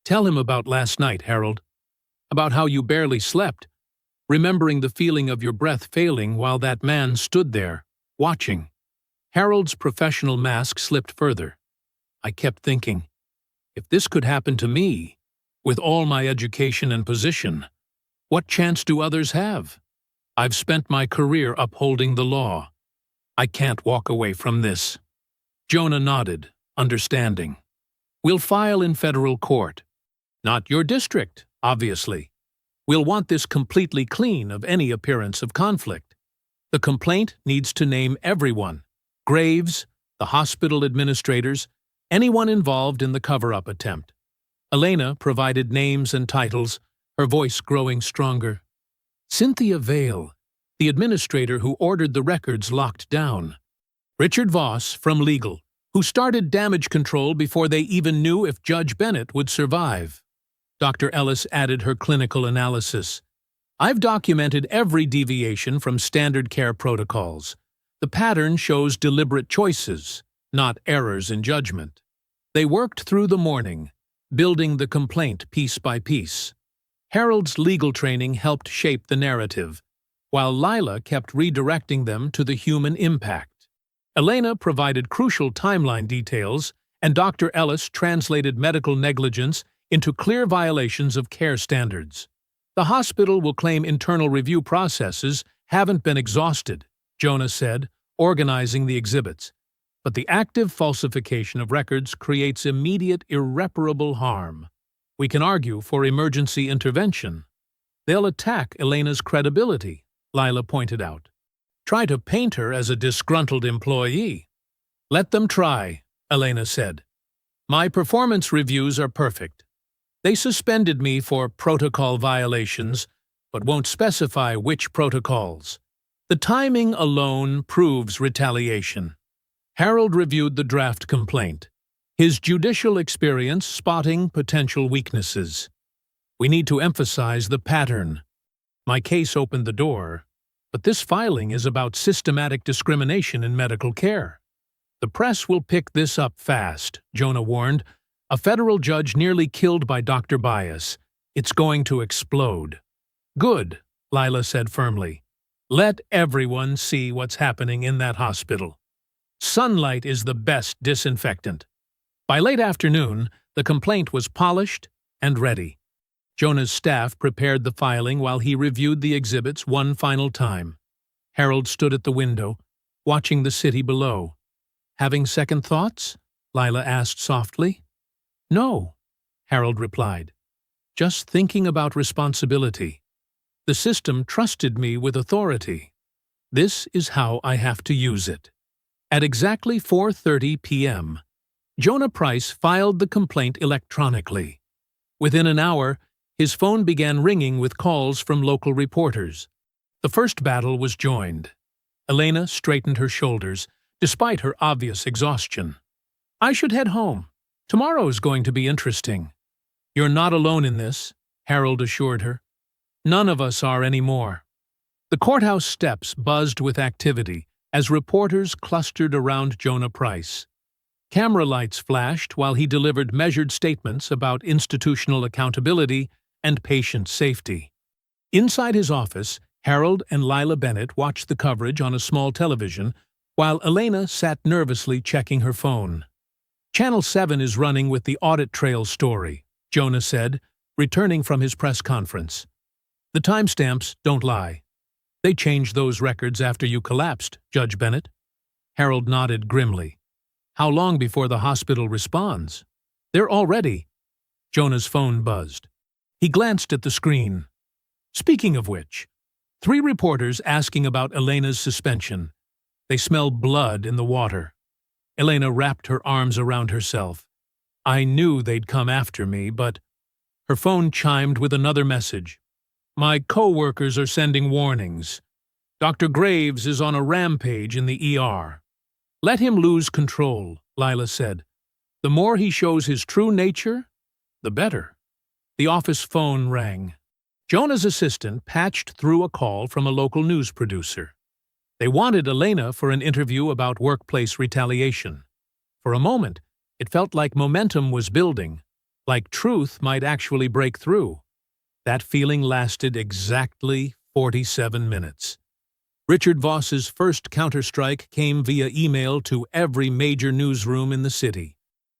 Tell him about last night, Harold. About how you barely slept, remembering the feeling of your breath failing while that man stood there, watching. Harold's professional mask slipped further. I kept thinking, if this could happen to me, with all my education and position, what chance do others have? I've spent my career upholding the law. I can't walk away from this. Jonah nodded, understanding. We'll file in federal court. Not your district, obviously. We'll want this completely clean of any appearance of conflict. The complaint needs to name everyone. Graves, the hospital administrators, anyone involved in the cover-up attempt. Elena provided names and titles, her voice growing stronger. Cynthia Vale, the administrator who ordered the records locked down. Richard Voss from legal, who started damage control before they even knew if Judge Bennett would survive. Dr. Ellis added her clinical analysis. I've documented every deviation from standard care protocols. The pattern shows deliberate choices, not errors in judgment. They worked through the morning, building the complaint piece by piece. Harold's legal training helped shape the narrative, while Lila kept redirecting them to the human impact. Elena provided crucial timeline details, and Dr. Ellis translated medical negligence into clear violations of care standards. The hospital will claim internal review processes haven't been exhausted, Jonah said, organizing the exhibits. But the active falsification of records creates immediate, irreparable harm. We can argue for emergency intervention. They'll attack Elena's credibility, Lila pointed out. Try to paint her as a disgruntled employee. Let them try, Elena said. My performance reviews are perfect. They suspended me for protocol violations, but won't specify which protocols. The timing alone proves retaliation. Harold reviewed the draft complaint, his judicial experience spotting potential weaknesses. We need to emphasize the pattern. My case opened the door, but this filing is about systematic discrimination in medical care. The press will pick this up fast, Jonah warned. A federal judge nearly killed by Dr. Bias. It's going to explode. Good, Lila said firmly. Let everyone see what's happening in that hospital. Sunlight is the best disinfectant. By late afternoon, the complaint was polished and ready. Jonah's staff prepared the filing while he reviewed the exhibits one final time. Harold stood at the window, watching the city below. "Having second thoughts?" Lila asked softly. "No," Harold replied. "Just thinking about responsibility. The system trusted me with authority. This is how I have to use it." At exactly 4:30 p.m., Jonah Price filed the complaint electronically. Within an hour, his phone began ringing with calls from local reporters. The first battle was joined. Elena straightened her shoulders, despite her obvious exhaustion. "I should head home. Tomorrow's going to be interesting." "You're not alone in this," Harold assured her. "None of us are anymore." The courthouse steps buzzed with activity as reporters clustered around Jonah Price. Camera lights flashed while he delivered measured statements about institutional accountability and patient safety. Inside his office, Harold and Lila Bennett watched the coverage on a small television, while Elena sat nervously checking her phone. "Channel 7 is running with the audit trail story," Jonah said, returning from his press conference. "The timestamps don't lie. They changed those records after you collapsed, Judge Bennett." Harold nodded grimly. "How long before the hospital responds?" "They're already." Jonah's phone buzzed. He glanced at the screen. "Speaking of which, 3 reporters asking about Elena's suspension. They smell blood in the water." Elena wrapped her arms around herself. "I knew they'd come after me, but—" Her phone chimed with another message. "My co-workers are sending warnings. Dr. Graves is on a rampage in the ER." "Let him lose control," Lila said. "The more he shows his true nature, the better." The office phone rang. Jonah's assistant patched through a call from a local news producer. They wanted Elena for an interview about workplace retaliation. For a moment, it felt like momentum was building, like truth might actually break through. That feeling lasted exactly 47 minutes. Richard Voss's first counterstrike came via email to every major newsroom in the city.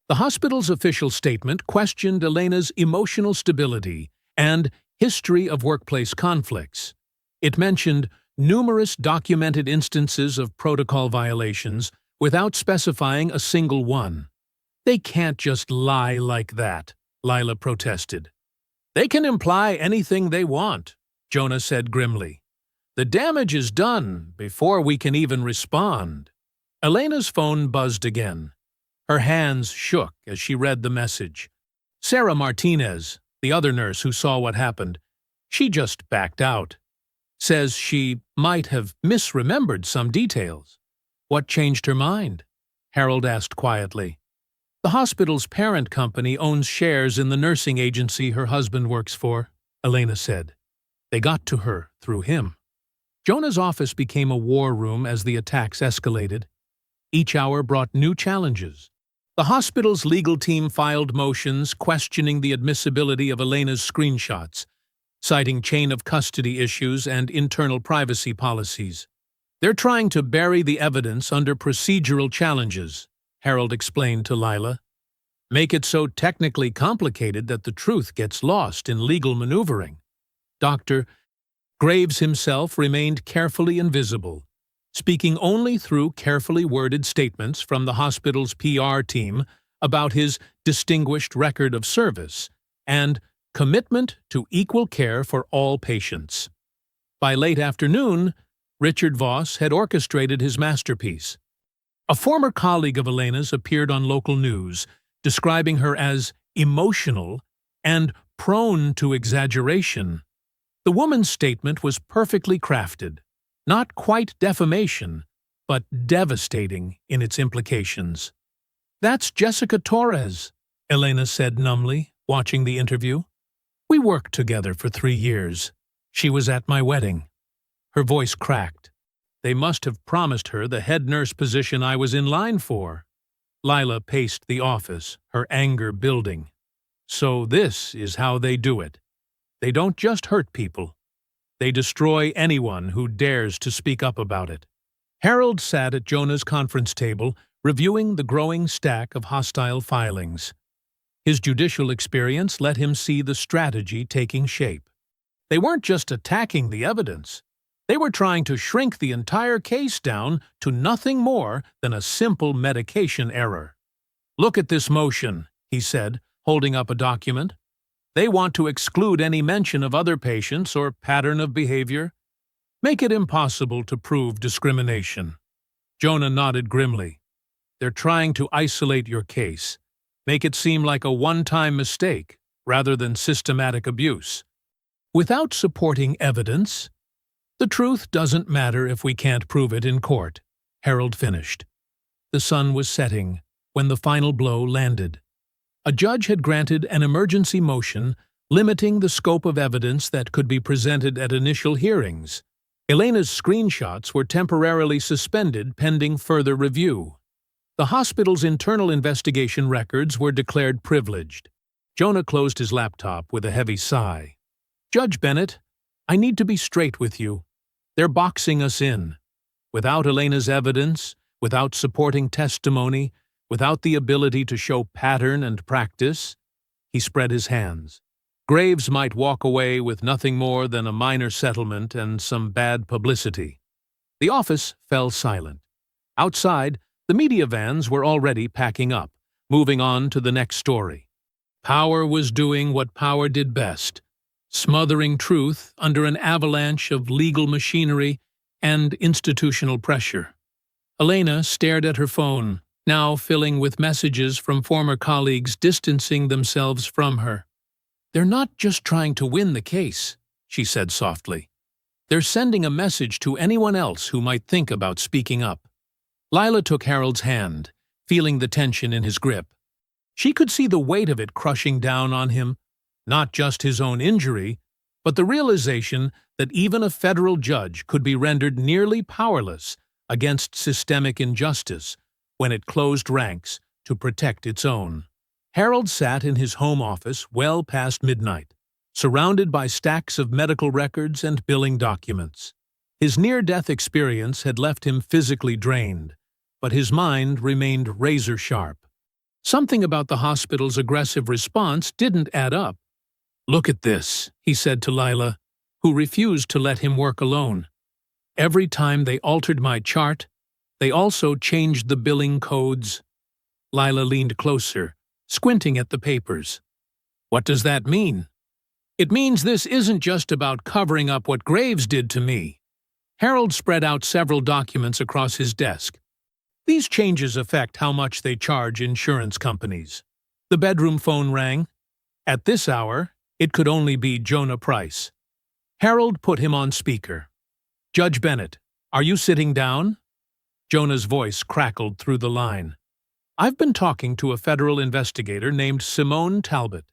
The hospital's official statement questioned Elena's emotional stability and history of workplace conflicts. It mentioned numerous documented instances of protocol violations without specifying a single one. "They can't just lie like that," Lila protested. "They can imply anything they want," Jonah said grimly. "The damage is done before we can even respond." Elena's phone buzzed again. Her hands shook as she read the message. Sarah Martinez, the other nurse who saw what happened, she just backed out. Says she might have misremembered some details. "What changed her mind?" Harold asked quietly. "The hospital's parent company owns shares in the nursing agency her husband works for," Elena said. "They got to her through him." Jonah's office became a war room as the attacks escalated. Each hour brought new challenges. The hospital's legal team filed motions questioning the admissibility of Elena's screenshots, citing chain of custody issues and internal privacy policies. "They're trying to bury the evidence under procedural challenges," Harold explained to Lila. "Make it so technically complicated that the truth gets lost in legal maneuvering." Dr. Graves himself remained carefully invisible, speaking only through carefully worded statements from the hospital's PR team about his distinguished record of service and commitment to equal care for all patients. By late afternoon, Richard Voss had orchestrated his masterpiece. A former colleague of Elena's appeared on local news, describing her as emotional and prone to exaggeration. The woman's statement was perfectly crafted, not quite defamation, but devastating in its implications. "That's Jessica Torres," Elena said numbly, watching the interview. "We worked together for 3 years. She was at my wedding." Her voice cracked. "They must have promised her the head nurse position I was in line for." Lila paced the office, her anger building. "So this is how they do it. They don't just hurt people. They destroy anyone who dares to speak up about it." Harold sat at Jonah's conference table, reviewing the growing stack of hostile filings. His judicial experience let him see the strategy taking shape. They weren't just attacking the evidence. They were trying to shrink the entire case down to nothing more than a simple medication error. "Look at this motion," he said, holding up a document. "They want to exclude any mention of other patients or pattern of behavior. Make it impossible to prove discrimination." Jonah nodded grimly. "They're trying to isolate your case, make it seem like a one-time mistake rather than systematic abuse. Without supporting evidence, the truth doesn't matter if we can't prove it in court," Harold finished. The sun was setting when the final blow landed. A judge had granted an emergency motion limiting the scope of evidence that could be presented at initial hearings. Elena's screenshots were temporarily suspended pending further review. The hospital's internal investigation records were declared privileged. Jonah closed his laptop with a heavy sigh. "Judge Bennett, I need to be straight with you. They're boxing us in. Without Elena's evidence, without supporting testimony, without the ability to show pattern and practice," he spread his hands, "Graves might walk away with nothing more than a minor settlement and some bad publicity." The office fell silent. Outside, the media vans were already packing up, moving on to the next story. Power was doing what power did best, smothering truth under an avalanche of legal machinery and institutional pressure. Elena stared at her phone, now filling with messages from former colleagues distancing themselves from her. "They're not just trying to win the case," she said softly. "They're sending a message to anyone else who might think about speaking up." Lila took Harold's hand, feeling the tension in his grip. She could see the weight of it crushing down on him, not just his own injury, but the realization that even a federal judge could be rendered nearly powerless against systemic injustice when it closed ranks to protect its own. Harold sat in his home office well past midnight, surrounded by stacks of medical records and billing documents. His near-death experience had left him physically drained, but his mind remained razor-sharp. Something about the hospital's aggressive response didn't add up. "Look at this," he said to Lila, who refused to let him work alone. "Every time they altered my chart, they also changed the billing codes." Lila leaned closer, squinting at the papers. "What does that mean?" "It means this isn't just about covering up what Graves did to me." Harold spread out several documents across his desk. "These changes affect how much they charge insurance companies." The bedroom phone rang. At this hour, it could only be Jonah Price. Harold put him on speaker. "Judge Bennett, are you sitting down?" Jonah's voice crackled through the line. "I've been talking to a federal investigator named Simone Talbot.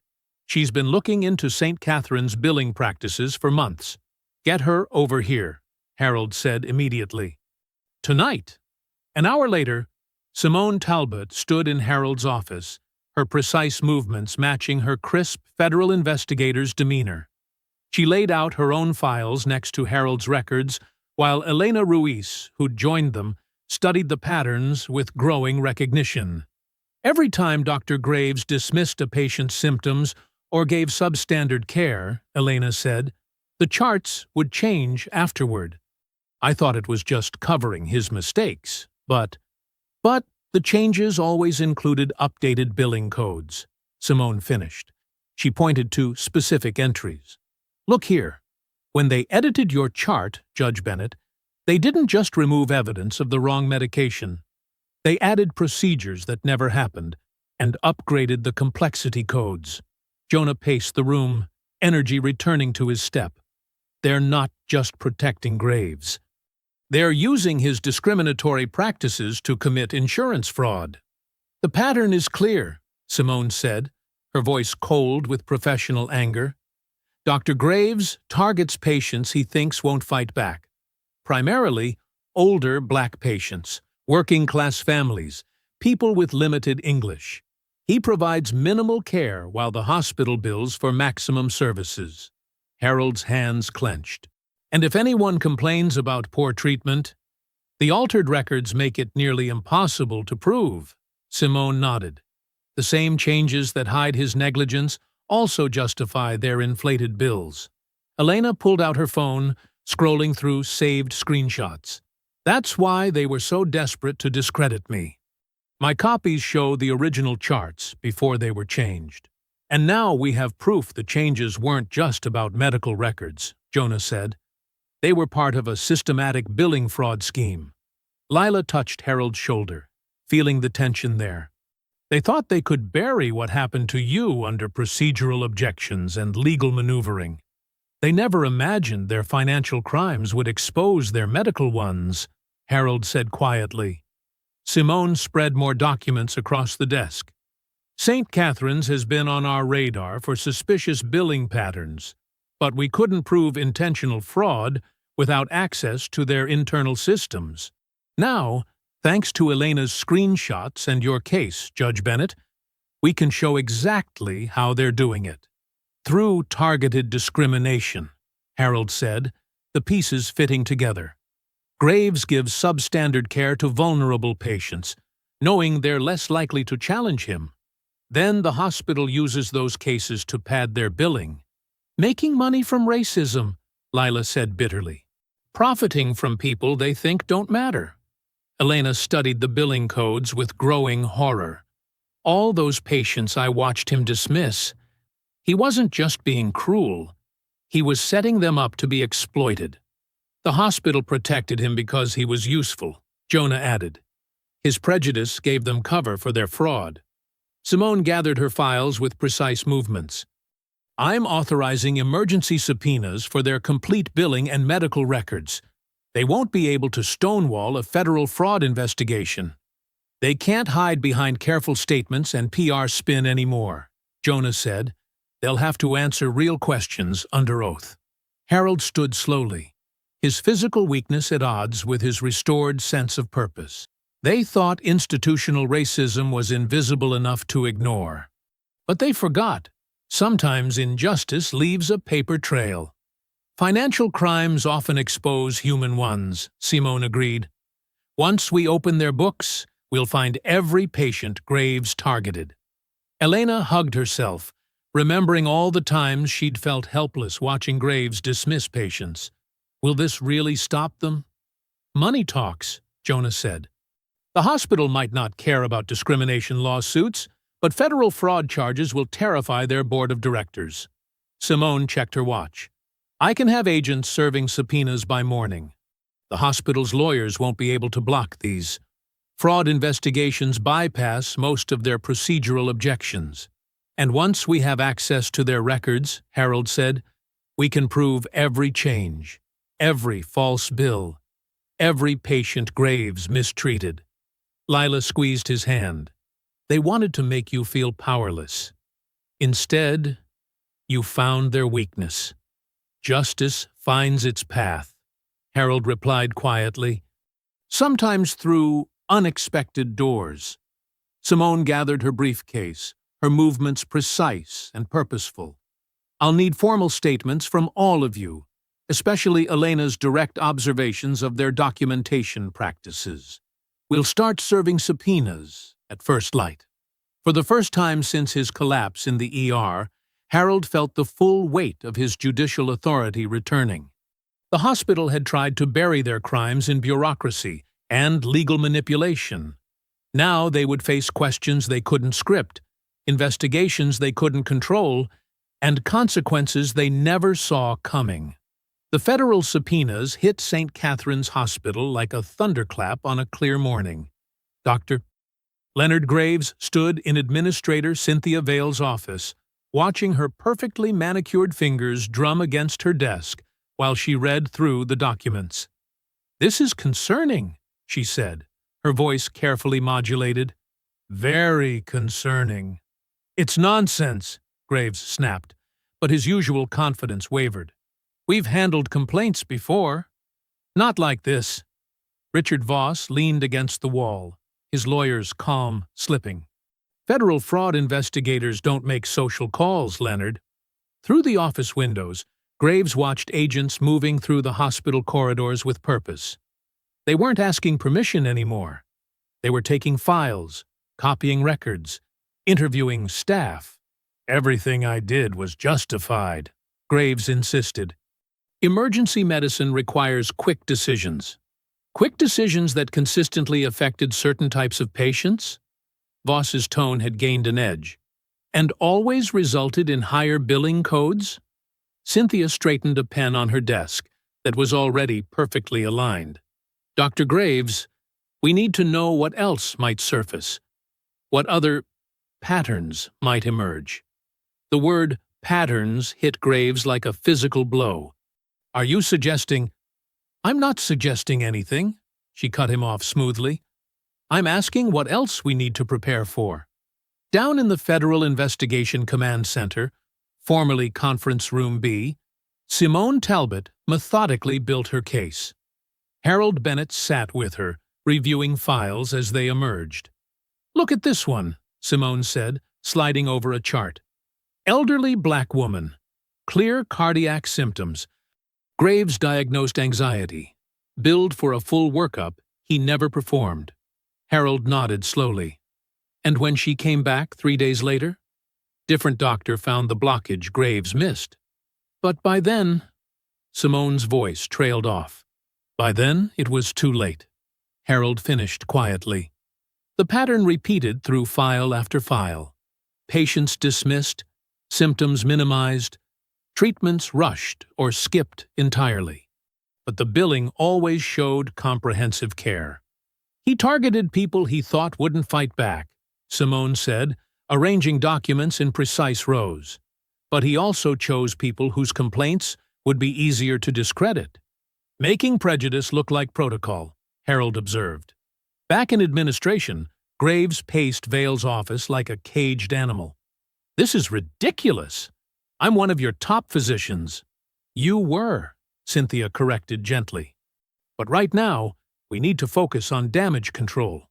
She's been looking into St. Catherine's billing practices for months. Get her over here," Harold said immediately. "Tonight?" An hour later, Simone Talbot stood in Harold's office, her precise movements matching her crisp federal investigator's demeanor. She laid out her own files next to Harold's records, while Elena Ruiz, who'd joined them, studied the patterns with growing recognition. Every time Dr. Graves dismissed a patient's symptoms or gave substandard care, Elena said, the charts would change afterward. "I thought it was just covering his mistakes, but the changes always included updated billing codes," Simone finished. She pointed to specific entries. "Look here. When they edited your chart, Judge Bennett, they didn't just remove evidence of the wrong medication. They added procedures that never happened and upgraded the complexity codes." Jonah paced the room, energy returning to his step. "They're not just protecting Graves. They're using his discriminatory practices to commit insurance fraud." "The pattern is clear," Simone said, her voice cold with professional anger. "Dr. Graves targets patients he thinks won't fight back. Primarily, older Black patients, working-class families, people with limited English. He provides minimal care while the hospital bills for maximum services." Harold's hands clenched. "And if anyone complains about poor treatment, the altered records make it nearly impossible to prove." Simone nodded. "The same changes that hide his negligence also justify their inflated bills." Elena pulled out her phone, scrolling through saved screenshots. That's why they were so desperate to discredit me. My copies show the original charts before they were changed. And now we have proof the changes weren't just about medical records, Jonah said. They were part of a systematic billing fraud scheme. Lila touched Harold's shoulder, feeling the tension there. They thought they could bury what happened to you under procedural objections and legal maneuvering. They never imagined their financial crimes would expose their medical ones, Harold said quietly. Simone spread more documents across the desk. St. Catherine's has been on our radar for suspicious billing patterns, but we couldn't prove intentional fraud without access to their internal systems. Now, thanks to Elena's screenshots and your case, Judge Bennett, we can show exactly how they're doing it. Through targeted discrimination, Harold said, the pieces fitting together. Graves gives substandard care to vulnerable patients, knowing they're less likely to challenge him. Then the hospital uses those cases to pad their billing. Making money from racism, Lila said bitterly. Profiting from people they think don't matter. Elena studied the billing codes with growing horror. All those patients I watched him dismiss. He wasn't just being cruel. He was setting them up to be exploited. The hospital protected him because he was useful, Jonah added. His prejudice gave them cover for their fraud. Simone gathered her files with precise movements. I'm authorizing emergency subpoenas for their complete billing and medical records. They won't be able to stonewall a federal fraud investigation. They can't hide behind careful statements and PR spin anymore, Jonah said. They'll have to answer real questions under oath. Harold stood slowly, his physical weakness at odds with his restored sense of purpose. They thought institutional racism was invisible enough to ignore. But they forgot. Sometimes injustice leaves a paper trail. Financial crimes often expose human ones, Simone agreed. Once we open their books, we'll find every patient Graves targeted. Elena hugged herself, remembering all the times she'd felt helpless watching Graves dismiss patients. Will this really stop them? Money talks, Jonah said. The hospital might not care about discrimination lawsuits, but federal fraud charges will terrify their board of directors. Simone checked her watch. I can have agents serving subpoenas by morning. The hospital's lawyers won't be able to block these. Fraud investigations bypass most of their procedural objections. And once we have access to their records, Harold said, we can prove every change, every false bill, every patient Graves mistreated. Lila squeezed his hand. They wanted to make you feel powerless. Instead, you found their weakness. Justice finds its path, Harold replied quietly, sometimes through unexpected doors. Simone gathered her briefcase, her movements precise and purposeful. I'll need formal statements from all of you, especially Elena's direct observations of their documentation practices. We'll start serving subpoenas at first light. For the first time since his collapse in the ER, Harold felt the full weight of his judicial authority returning. The hospital had tried to bury their crimes in bureaucracy and legal manipulation. Now they would face questions they couldn't script, investigations they couldn't control, and consequences they never saw coming. The federal subpoenas hit St. Catherine's Hospital like a thunderclap on a clear morning. Dr. Leonard Graves stood in Administrator Cynthia Vale's office, watching her perfectly manicured fingers drum against her desk while she read through the documents. This is concerning, she said, her voice carefully modulated. Very concerning. It's nonsense, Graves snapped, but his usual confidence wavered. We've handled complaints before. Not like this. Richard Voss leaned against the wall, his lawyer's calm slipping. Federal fraud investigators don't make social calls, Leonard. Through the office windows, Graves watched agents moving through the hospital corridors with purpose. They weren't asking permission anymore. They were taking files, copying records, interviewing staff. Everything I did was justified, Graves insisted. Emergency medicine requires quick decisions. Quick decisions that consistently affected certain types of patients? Voss's tone had gained an edge. And always resulted in higher billing codes? Cynthia straightened a pen on her desk that was already perfectly aligned. Dr. Graves, we need to know what else might surface. What other patterns might emerge. The word patterns hit Graves like a physical blow. Are you suggesting— I'm not suggesting anything, she cut him off smoothly. I'm asking what else we need to prepare for. Down in the Federal Investigation Command Center, formerly Conference Room B, Simone Talbot methodically built her case. Harold Bennett sat with her, reviewing files as they emerged. Look at this one, Simone said, sliding over a chart. Elderly black woman. Clear cardiac symptoms. Graves diagnosed anxiety. Billed for a full workup he never performed. Harold nodded slowly. And when she came back 3 days later? Different doctor found the blockage Graves missed. But by then— Simone's voice trailed off. By then, it was too late. Harold finished quietly. The pattern repeated through file after file. Patients dismissed, symptoms minimized, treatments rushed or skipped entirely. But the billing always showed comprehensive care. He targeted people he thought wouldn't fight back, Simone said, arranging documents in precise rows. But he also chose people whose complaints would be easier to discredit. Making prejudice look like protocol, Harold observed. Back in administration, Graves paced Vale's office like a caged animal. This is ridiculous. I'm one of your top physicians. You were, Cynthia corrected gently. But right now, we need to focus on damage control.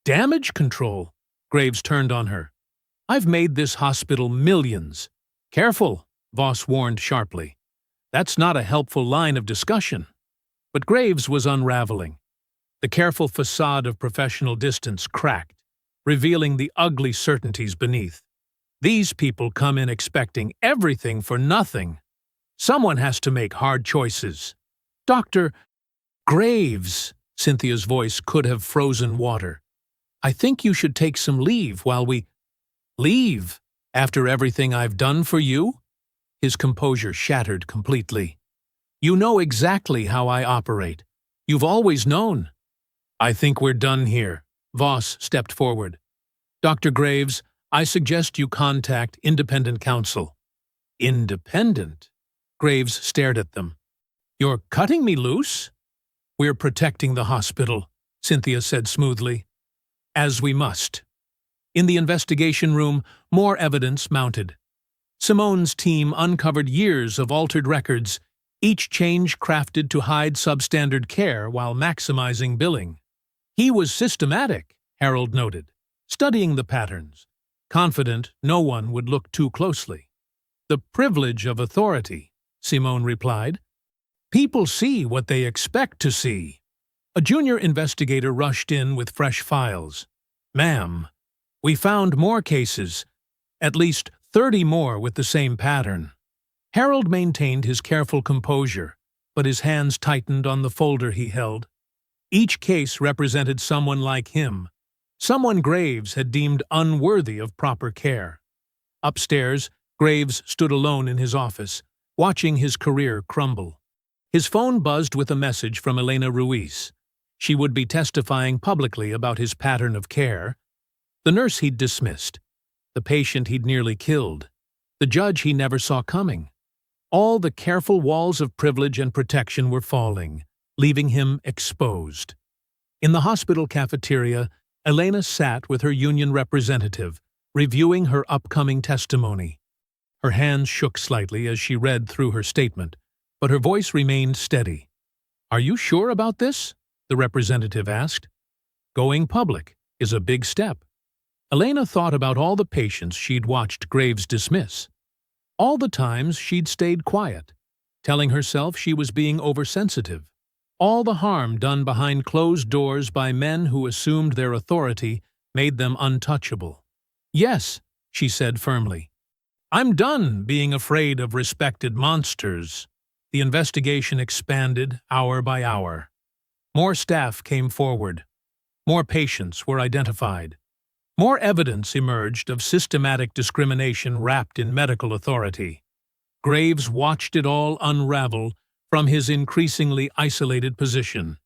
Damage control? Graves turned on her. I've made this hospital millions. Careful, Voss warned sharply. That's not a helpful line of discussion. But Graves was unraveling. The careful facade of professional distance cracked, revealing the ugly certainties beneath. These people come in expecting everything for nothing. Someone has to make hard choices. Dr. Graves, Cynthia's voice could have frozen water. I think you should take some leave while we— Leave? After everything I've done for you? His composure shattered completely. You know exactly how I operate. You've always known. I think we're done here. Voss stepped forward. Dr. Graves, I suggest you contact independent counsel. Independent? Graves stared at them. You're cutting me loose? We're protecting the hospital, Cynthia said smoothly. As we must. In the investigation room, more evidence mounted. Simone's team uncovered years of altered records, each change crafted to hide substandard care while maximizing billing. He was systematic, Harold noted, studying the patterns, confident no one would look too closely. The privilege of authority, Simone replied. People see what they expect to see. A junior investigator rushed in with fresh files. Ma'am, we found more cases, at least 30 more with the same pattern. Harold maintained his careful composure, but his hands tightened on the folder he held. Each case represented someone like him, someone Graves had deemed unworthy of proper care. Upstairs, Graves stood alone in his office, watching his career crumble. His phone buzzed with a message from Elena Ruiz. She would be testifying publicly about his pattern of care. The nurse he'd dismissed. The patient he'd nearly killed. The judge he never saw coming. All the careful walls of privilege and protection were falling, leaving him exposed. In the hospital cafeteria, Elena sat with her union representative, reviewing her upcoming testimony. Her hands shook slightly as she read through her statement, but her voice remained steady. Are you sure about this? The representative asked. Going public is a big step. Elena thought about all the patients she'd watched Graves dismiss. All the times she'd stayed quiet, telling herself she was being oversensitive. All the harm done behind closed doors by men who assumed their authority made them untouchable. Yes, she said firmly. I'm done being afraid of respected monsters. The investigation expanded hour by hour. More staff came forward. More patients were identified. More evidence emerged of systematic discrimination wrapped in medical authority. Graves watched it all unravel from his increasingly isolated position.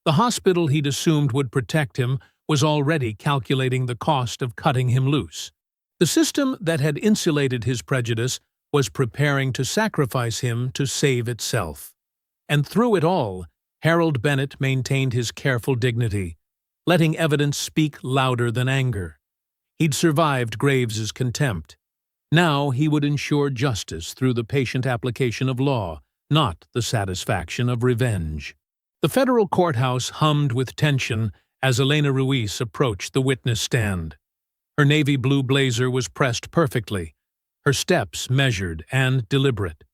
The hospital he'd assumed would protect him was already calculating the cost of cutting him loose. The system that had insulated his prejudice was preparing to sacrifice him to save itself. And through it all, Harold Bennett maintained his careful dignity, letting evidence speak louder than anger. He'd survived Graves's contempt. Now he would ensure justice through the patient application of law, not the satisfaction of revenge. The federal courthouse hummed with tension as Elena Ruiz approached the witness stand. Her navy blue blazer was pressed perfectly, her steps measured and deliberate.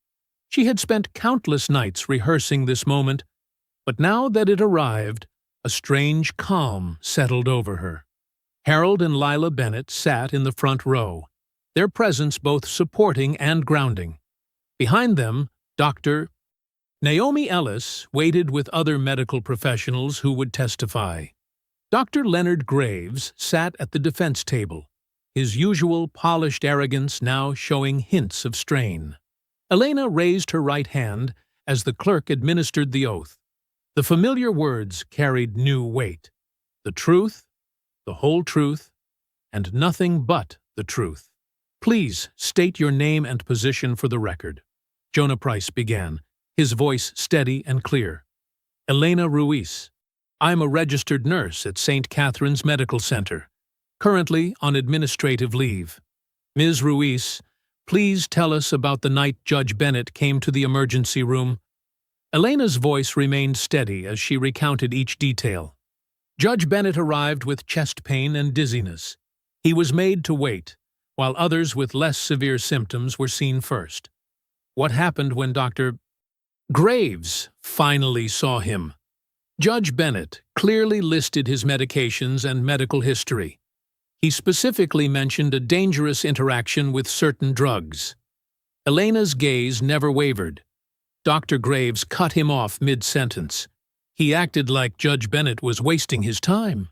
She had spent countless nights rehearsing this moment, but now that it arrived, a strange calm settled over her. Harold and Lila Bennett sat in the front row, their presence both supporting and grounding. Behind them, Dr. Naomi Ellis waited with other medical professionals who would testify. Dr. Leonard Graves sat at the defense table, his usual polished arrogance now showing hints of strain. Elena raised her right hand as the clerk administered the oath. The familiar words carried new weight. The truth, the whole truth, and nothing but the truth. Please state your name and position for the record. Jonah Price began, his voice steady and clear. Elena Ruiz. I'm a registered nurse at St. Catherine's Medical Center, currently on administrative leave. Ms. Ruiz, please tell us about the night Judge Bennett came to the emergency room. Elena's voice remained steady as she recounted each detail. Judge Bennett arrived with chest pain and dizziness. He was made to wait, while others with less severe symptoms were seen first. What happened when Dr. Graves finally saw him? Judge Bennett clearly listed his medications and medical history. He specifically mentioned a dangerous interaction with certain drugs. Elena's gaze never wavered. Dr. Graves cut him off mid-sentence. He acted like Judge Bennett was wasting his time.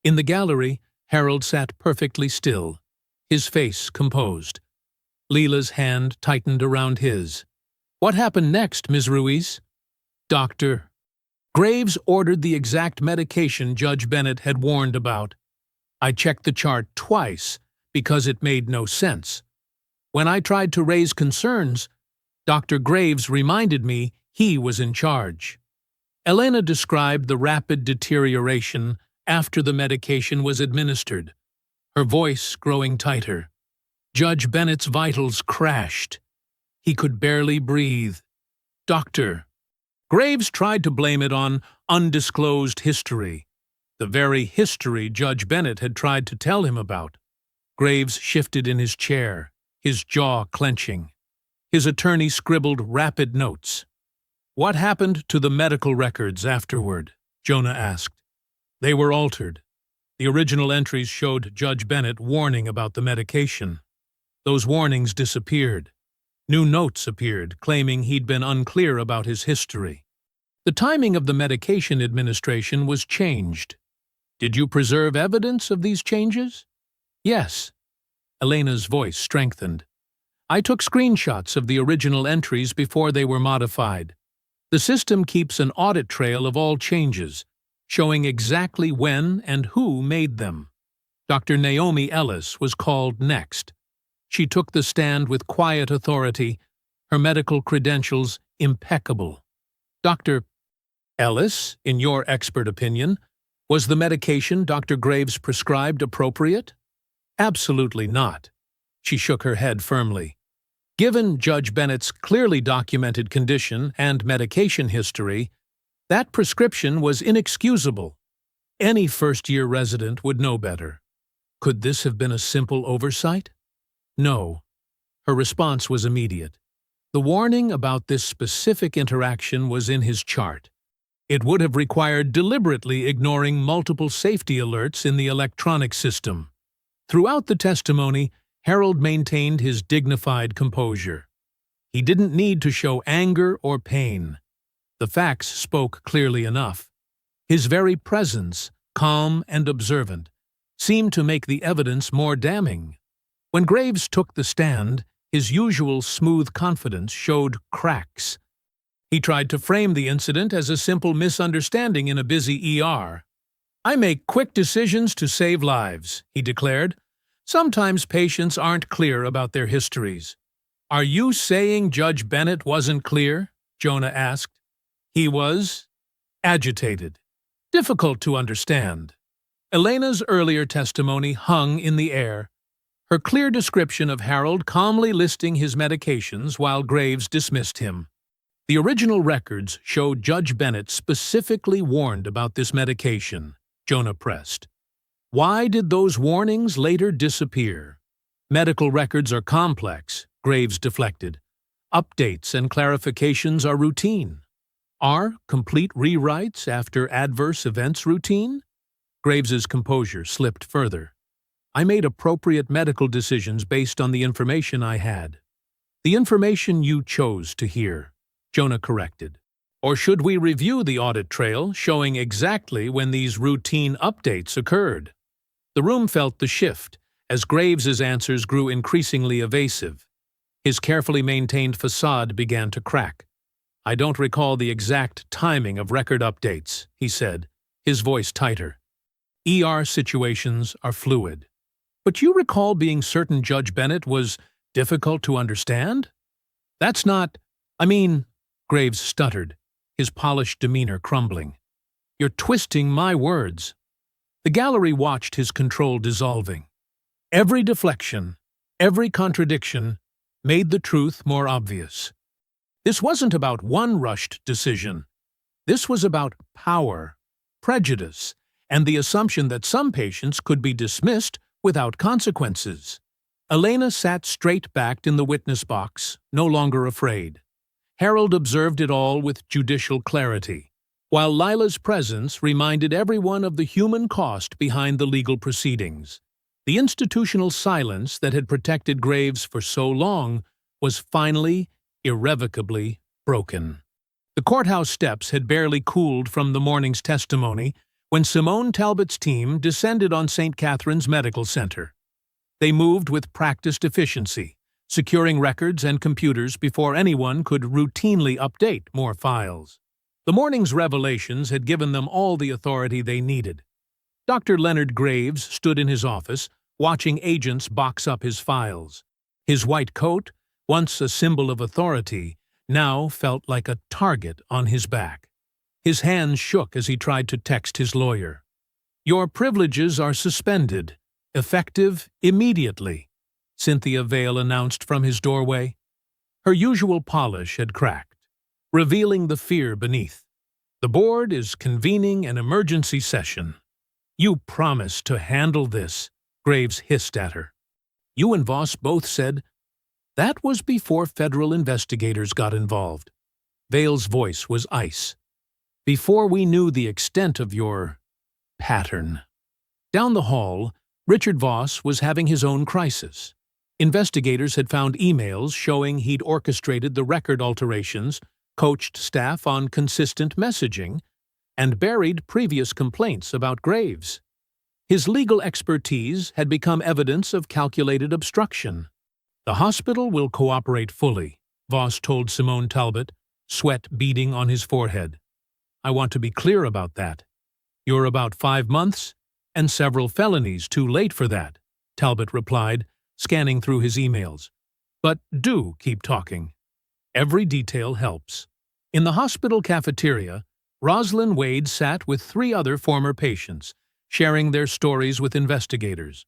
In the gallery, Harold sat perfectly still, his face composed. Leela's hand tightened around his. What happened next, Ms. Ruiz? Dr. Graves ordered the exact medication Judge Bennett had warned about. I checked the chart twice because it made no sense. When I tried to raise concerns, Dr. Graves reminded me he was in charge. Elena described the rapid deterioration after the medication was administered, her voice growing tighter. Judge Bennett's vitals crashed. He could barely breathe. Dr. Graves tried to blame it on undisclosed history, the very history Judge Bennett had tried to tell him about. Graves shifted in his chair, his jaw clenching. His attorney scribbled rapid notes. What happened to the medical records afterward? Jonah asked. They were altered. The original entries showed Judge Bennett warning about the medication. Those warnings disappeared. New notes appeared, claiming he'd been unclear about his history. The timing of the medication administration was changed. Did you preserve evidence of these changes? Yes. Elena's voice strengthened. I took screenshots of the original entries before they were modified. The system keeps an audit trail of all changes, showing exactly when and who made them. Dr. Naomi Ellis was called next. She took the stand with quiet authority, her medical credentials impeccable. Dr. Ellis, in your expert opinion, was the medication Dr. Graves prescribed appropriate? Absolutely not. She shook her head firmly. Given Judge Bennett's clearly documented condition and medication history, that prescription was inexcusable. Any first-year resident would know better. Could this have been a simple oversight? No. Her response was immediate. The warning about this specific interaction was in his chart. It would have required deliberately ignoring multiple safety alerts in the electronic system. Throughout the testimony, Harold maintained his dignified composure. He didn't need to show anger or pain. The facts spoke clearly enough. His very presence, calm and observant, seemed to make the evidence more damning. When Graves took the stand, his usual smooth confidence showed cracks. He tried to frame the incident as a simple misunderstanding in a busy ER. "I make quick decisions to save lives," he declared. "Sometimes patients aren't clear about their histories." "Are you saying Judge Bennett wasn't clear?" Jonah asked. "He was agitated, difficult to understand." Elena's earlier testimony hung in the air, her clear description of Harold calmly listing his medications while Graves dismissed him. The original records showed Judge Bennett specifically warned about this medication, Jonah pressed. "Why did those warnings later disappear?" "Medical records are complex," Graves deflected. "Updates and clarifications are routine." "Are complete rewrites after adverse events routine?" Graves's composure slipped further. "I made appropriate medical decisions based on the information I had." "The information you chose to hear," Jonah corrected. "Or should we review the audit trail showing exactly when these routine updates occurred?" The room felt the shift as Graves's answers grew increasingly evasive. His carefully maintained facade began to crack. "I don't recall the exact timing of record updates," he said, his voice tighter. "ER situations are fluid." "But you recall being certain Judge Bennett was difficult to understand?" "That's not... Graves stuttered, his polished demeanor crumbling. "You're twisting my words." The gallery watched his control dissolving. Every deflection, every contradiction, made the truth more obvious. This wasn't about one rushed decision. This was about power, prejudice, and the assumption that some patients could be dismissed without consequences. Elena sat straight-backed in the witness box, no longer afraid. Harold observed it all with judicial clarity, while Lila's presence reminded everyone of the human cost behind the legal proceedings. The institutional silence that had protected Graves for so long was finally, irrevocably, broken. The courthouse steps had barely cooled from the morning's testimony when Simone Talbot's team descended on St. Catherine's Medical Center. They moved with practiced efficiency, securing records and computers before anyone could routinely update more files. The morning's revelations had given them all the authority they needed. Dr. Leonard Graves stood in his office, watching agents box up his files. His white coat, once a symbol of authority, now felt like a target on his back. His hands shook as he tried to text his lawyer. "Your privileges are suspended, effective immediately," Cynthia Vale announced from his doorway. Her usual polish had cracked, revealing the fear beneath. "The board is convening an emergency session." "You promised to handle this," Graves hissed at her. "You and Voss both said..." "That was before federal investigators got involved." Vale's voice was ice. "Before we knew the extent of your pattern." Down the hall, Richard Voss was having his own crisis. Investigators had found emails showing he'd orchestrated the record alterations, coached staff on consistent messaging, and buried previous complaints about Graves. His legal expertise had become evidence of calculated obstruction. "The hospital will cooperate fully," Voss told Simone Talbot, sweat beading on his forehead. "I want to be clear about that. You're about 5 months and several felonies too late for that," Talbot replied, scanning through his emails. "But do keep talking. Every detail helps." In the hospital cafeteria, Rosalind Wade sat with 3 other former patients, sharing their stories with investigators.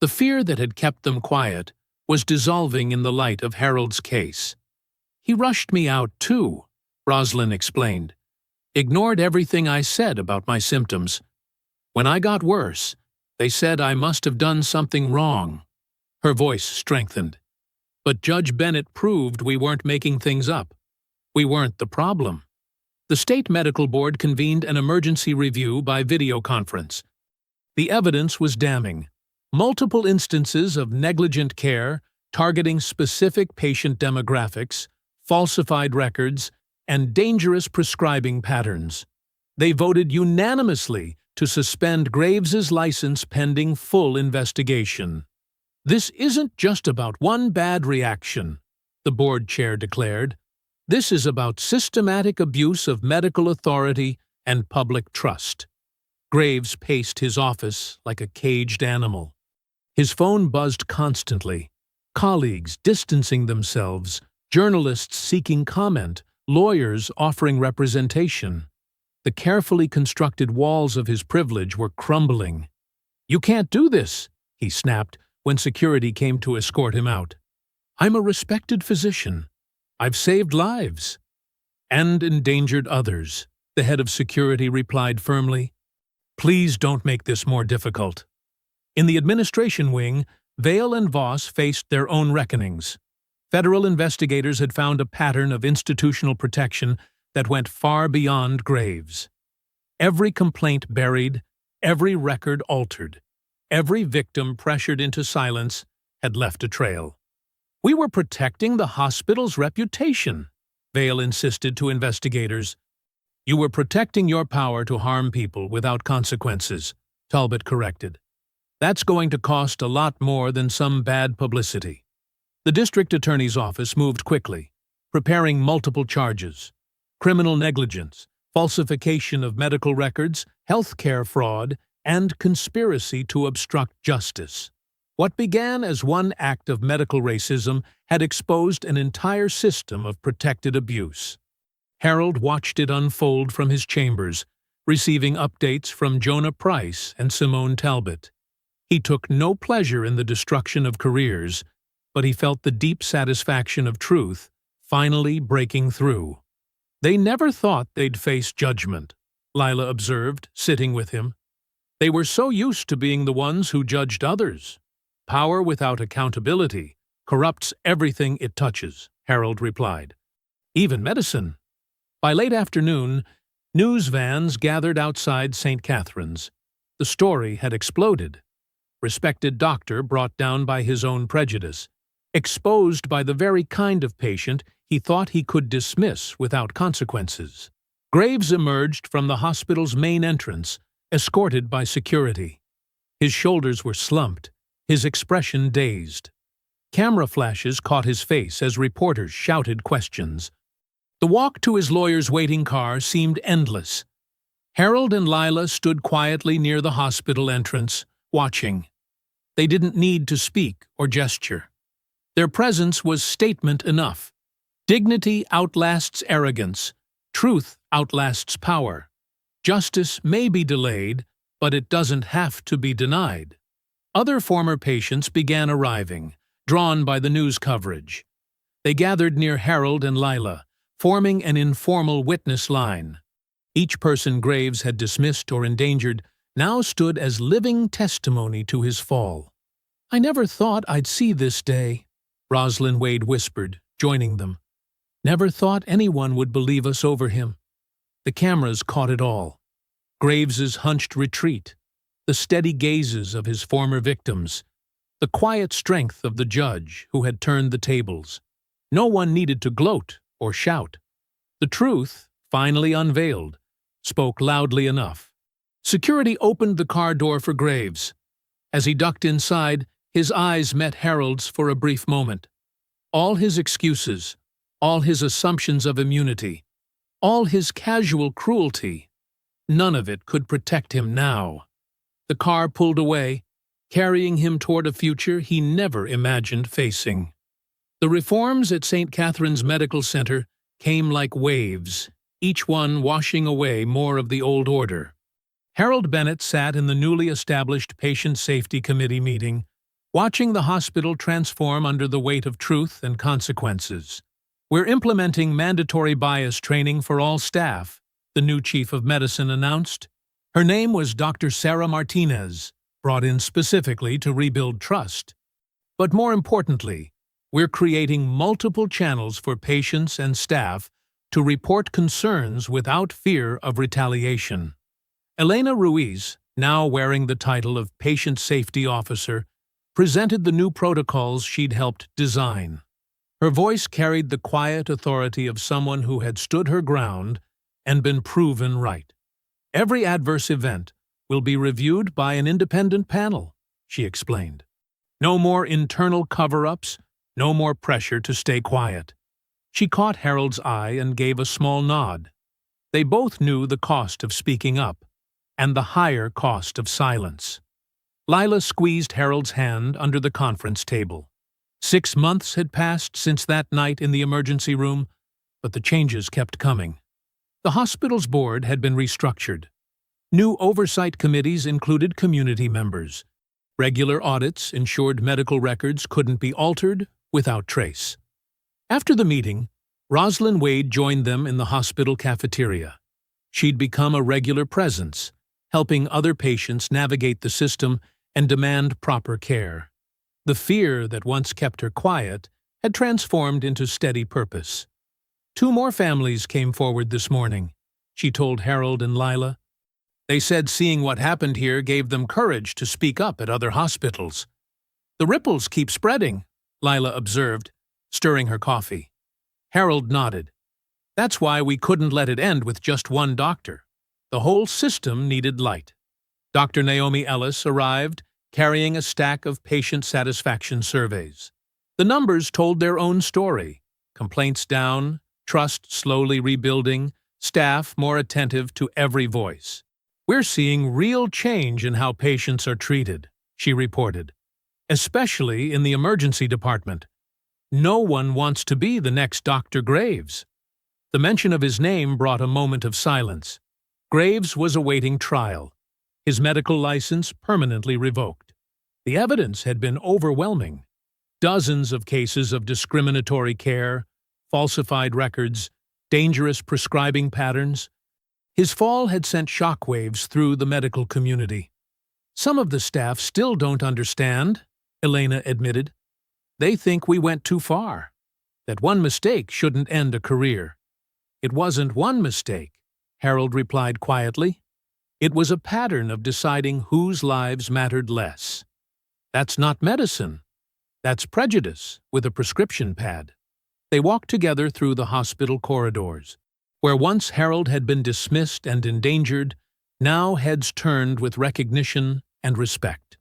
The fear that had kept them quiet was dissolving in the light of Harold's case. "He rushed me out, too," Rosalind explained. "Ignored everything I said about my symptoms. When I got worse, they said I must have done something wrong." Her voice strengthened. "But Judge Bennett proved we weren't making things up. We weren't the problem." The state medical board convened an emergency review by video conference. The evidence was damning. Multiple instances of negligent care targeting specific patient demographics, falsified records, and dangerous prescribing patterns. They voted unanimously to suspend Graves's license pending full investigation. "This isn't just about one bad reaction," the board chair declared. "This is about systematic abuse of medical authority and public trust." Graves paced his office like a caged animal. His phone buzzed constantly. Colleagues distancing themselves, journalists seeking comment, lawyers offering representation. The carefully constructed walls of his privilege were crumbling. "You can't do this," he snapped when security came to escort him out. "I'm a respected physician. I've saved lives." "And endangered others," the head of security replied firmly. "Please don't make this more difficult." In the administration wing, Vale and Voss faced their own reckonings. Federal investigators had found a pattern of institutional protection that went far beyond Graves. Every complaint buried, every record altered, every victim pressured into silence had left a trail. "We were protecting the hospital's reputation," Vale insisted to investigators. "You were protecting your power to harm people without consequences," Talbot corrected. "That's going to cost a lot more than some bad publicity." The district attorney's office moved quickly, preparing multiple charges: criminal negligence, falsification of medical records, healthcare fraud, and conspiracy to obstruct justice. What began as one act of medical racism had exposed an entire system of protected abuse. Harold watched it unfold from his chambers, receiving updates from Jonah Price and Simone Talbot. He took no pleasure in the destruction of careers, but he felt the deep satisfaction of truth finally breaking through. "They never thought they'd face judgment," Lila observed, sitting with him. "They were so used to being the ones who judged others." "Power without accountability corrupts everything it touches," Harold replied. "Even medicine." By late afternoon, news vans gathered outside St. Catherine's. The story had exploded. Respected doctor brought down by his own prejudice. Exposed by the very kind of patient he thought he could dismiss without consequences. Graves emerged from the hospital's main entrance, escorted by security. His shoulders were slumped, his expression dazed. Camera flashes caught his face as reporters shouted questions. The walk to his lawyer's waiting car seemed endless. Harold and Lila stood quietly near the hospital entrance, watching. They didn't need to speak or gesture. Their presence was statement enough. Dignity outlasts arrogance. Truth outlasts power. Justice may be delayed, but it doesn't have to be denied. Other former patients began arriving, drawn by the news coverage. They gathered near Harold and Lila, forming an informal witness line. Each person Graves had dismissed or endangered now stood as living testimony to his fall. "I never thought I'd see this day," Rosalind Wade whispered, joining them. "Never thought anyone would believe us over him." The cameras caught it all. Graves's hunched retreat, the steady gazes of his former victims, the quiet strength of the judge who had turned the tables. No one needed to gloat or shout. The truth, finally unveiled, spoke loudly enough. Security opened the car door for Graves. As he ducked inside, his eyes met Harold's for a brief moment. All his excuses, all his assumptions of immunity, all his casual cruelty, none of it could protect him now. The car pulled away, carrying him toward a future he never imagined facing. The reforms at St. Catherine's Medical Center came like waves, each one washing away more of the old order. Harold Bennett sat in the newly established Patient Safety Committee meeting, watching the hospital transform under the weight of truth and consequences. "We're implementing mandatory bias training for all staff," the new chief of medicine announced. Her name was Dr. Sarah Martinez, brought in specifically to rebuild trust. But more importantly, we're creating multiple channels for patients and staff to report concerns without fear of retaliation. Elena Ruiz, now wearing the title of Patient Safety Officer, presented the new protocols she'd helped design. Her voice carried the quiet authority of someone who had stood her ground and been proven right. "Every adverse event will be reviewed by an independent panel," she explained. "No more internal cover-ups, no more pressure to stay quiet." She caught Harold's eye and gave a small nod. They both knew the cost of speaking up, and the higher cost of silence. Lila squeezed Harold's hand under the conference table. 6 months had passed since that night in the emergency room, but the changes kept coming. The hospital's board had been restructured. New oversight committees included community members. Regular audits ensured medical records couldn't be altered without trace. After the meeting, Rosalind Wade joined them in the hospital cafeteria. She'd become a regular presence, helping other patients navigate the system and demand proper care. The fear that once kept her quiet had transformed into steady purpose. 2 more families came forward this morning, she told Harold and Lila. They said seeing what happened here gave them courage to speak up at other hospitals. "The ripples keep spreading," Lila observed, stirring her coffee. Harold nodded. "That's why we couldn't let it end with just one doctor. The whole system needed light." Dr. Naomi Ellis arrived, carrying a stack of patient satisfaction surveys. The numbers told their own story: complaints down, trust slowly rebuilding, staff more attentive to every voice. "We're seeing real change in how patients are treated," she reported, "especially in the emergency department. No one wants to be the next Dr. Graves." The mention of his name brought a moment of silence. Graves was awaiting trial, his medical license permanently revoked. The evidence had been overwhelming. Dozens of cases of discriminatory care, falsified records, dangerous prescribing patterns. His fall had sent shockwaves through the medical community. "Some of the staff still don't understand," Elena admitted. "They think we went too far, that one mistake shouldn't end a career." "It wasn't one mistake," Harold replied quietly. "It was a pattern of deciding whose lives mattered less. That's not medicine. That's prejudice with a prescription pad." They walked together through the hospital corridors. Where once Harold had been dismissed and endangered, now heads turned with recognition and respect.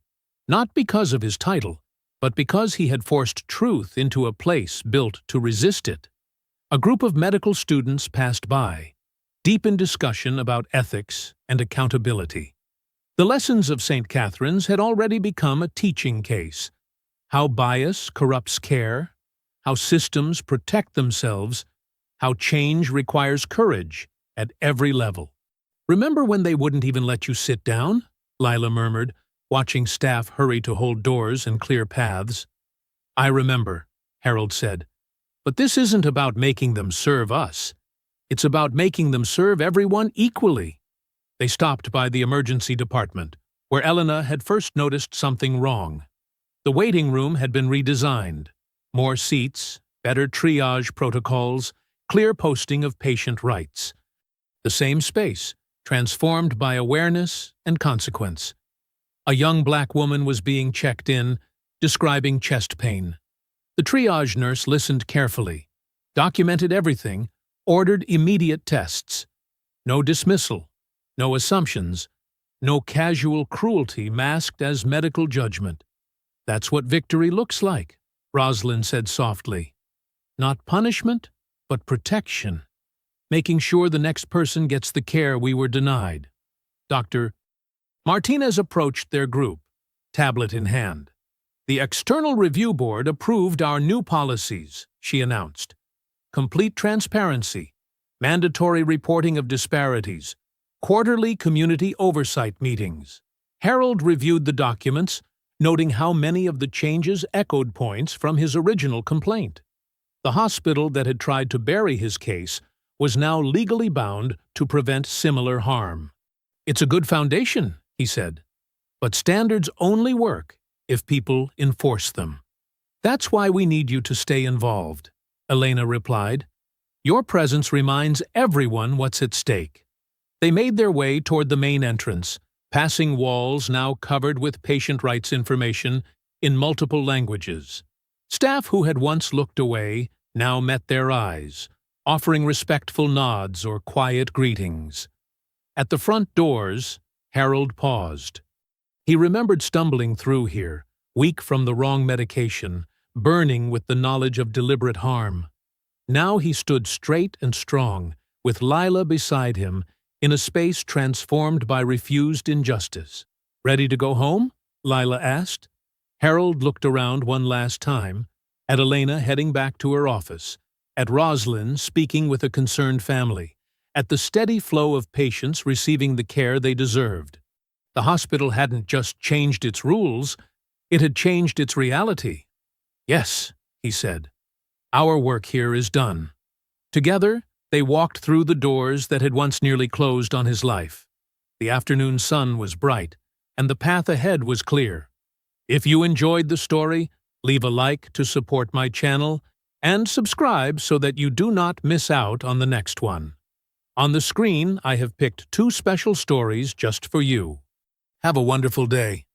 Not because of his title, but because he had forced truth into a place built to resist it. A group of medical students passed by, deep in discussion about ethics and accountability. The lessons of St. Catherine's had already become a teaching case: how bias corrupts care, how systems protect themselves, how change requires courage at every level. "Remember when they wouldn't even let you sit down?" Lila murmured, watching staff hurry to hold doors and clear paths. "I remember," Harold said. "But this isn't about making them serve us. It's about making them serve everyone equally." They stopped by the emergency department, where Elena had first noticed something wrong. The waiting room had been redesigned. More seats, better triage protocols, clear posting of patient rights. The same space, transformed by awareness and consequence. A young black woman was being checked in, describing chest pain. The triage nurse listened carefully, documented everything, ordered immediate tests. No dismissal, no assumptions, no casual cruelty masked as medical judgment. "That's what victory looks like," Rosalind said softly. "Not punishment, but protection. Making sure the next person gets the care we were denied." Dr. Martinez approached their group, tablet in hand. "The External Review Board approved our new policies," she announced. "Complete transparency, mandatory reporting of disparities, quarterly community oversight meetings." Harold reviewed the documents, noting how many of the changes echoed points from his original complaint. The hospital that had tried to bury his case was now legally bound to prevent similar harm. "It's a good foundation," he said, "but standards only work if people enforce them." "That's why we need you to stay involved," Elena replied. "Your presence reminds everyone what's at stake." They made their way toward the main entrance, passing walls now covered with patient rights information in multiple languages. Staff who had once looked away now met their eyes, offering respectful nods or quiet greetings. At the front doors, Harold paused. He remembered stumbling through here, weak from the wrong medication, burning with the knowledge of deliberate harm. Now he stood straight and strong, with Lila beside him, in a space transformed by refused injustice. "Ready to go home?" Lila asked. Harold looked around one last time, at Elena heading back to her office, at Rosalind speaking with a concerned family, at the steady flow of patients receiving the care they deserved. The hospital hadn't just changed its rules, it had changed its reality. "Yes," he said, "our work here is done." Together, they walked through the doors that had once nearly closed on his life. The afternoon sun was bright, and the path ahead was clear. If you enjoyed the story, leave a like to support my channel, and subscribe so that you do not miss out on the next one. On the screen, I have picked 2 special stories just for you. Have a wonderful day.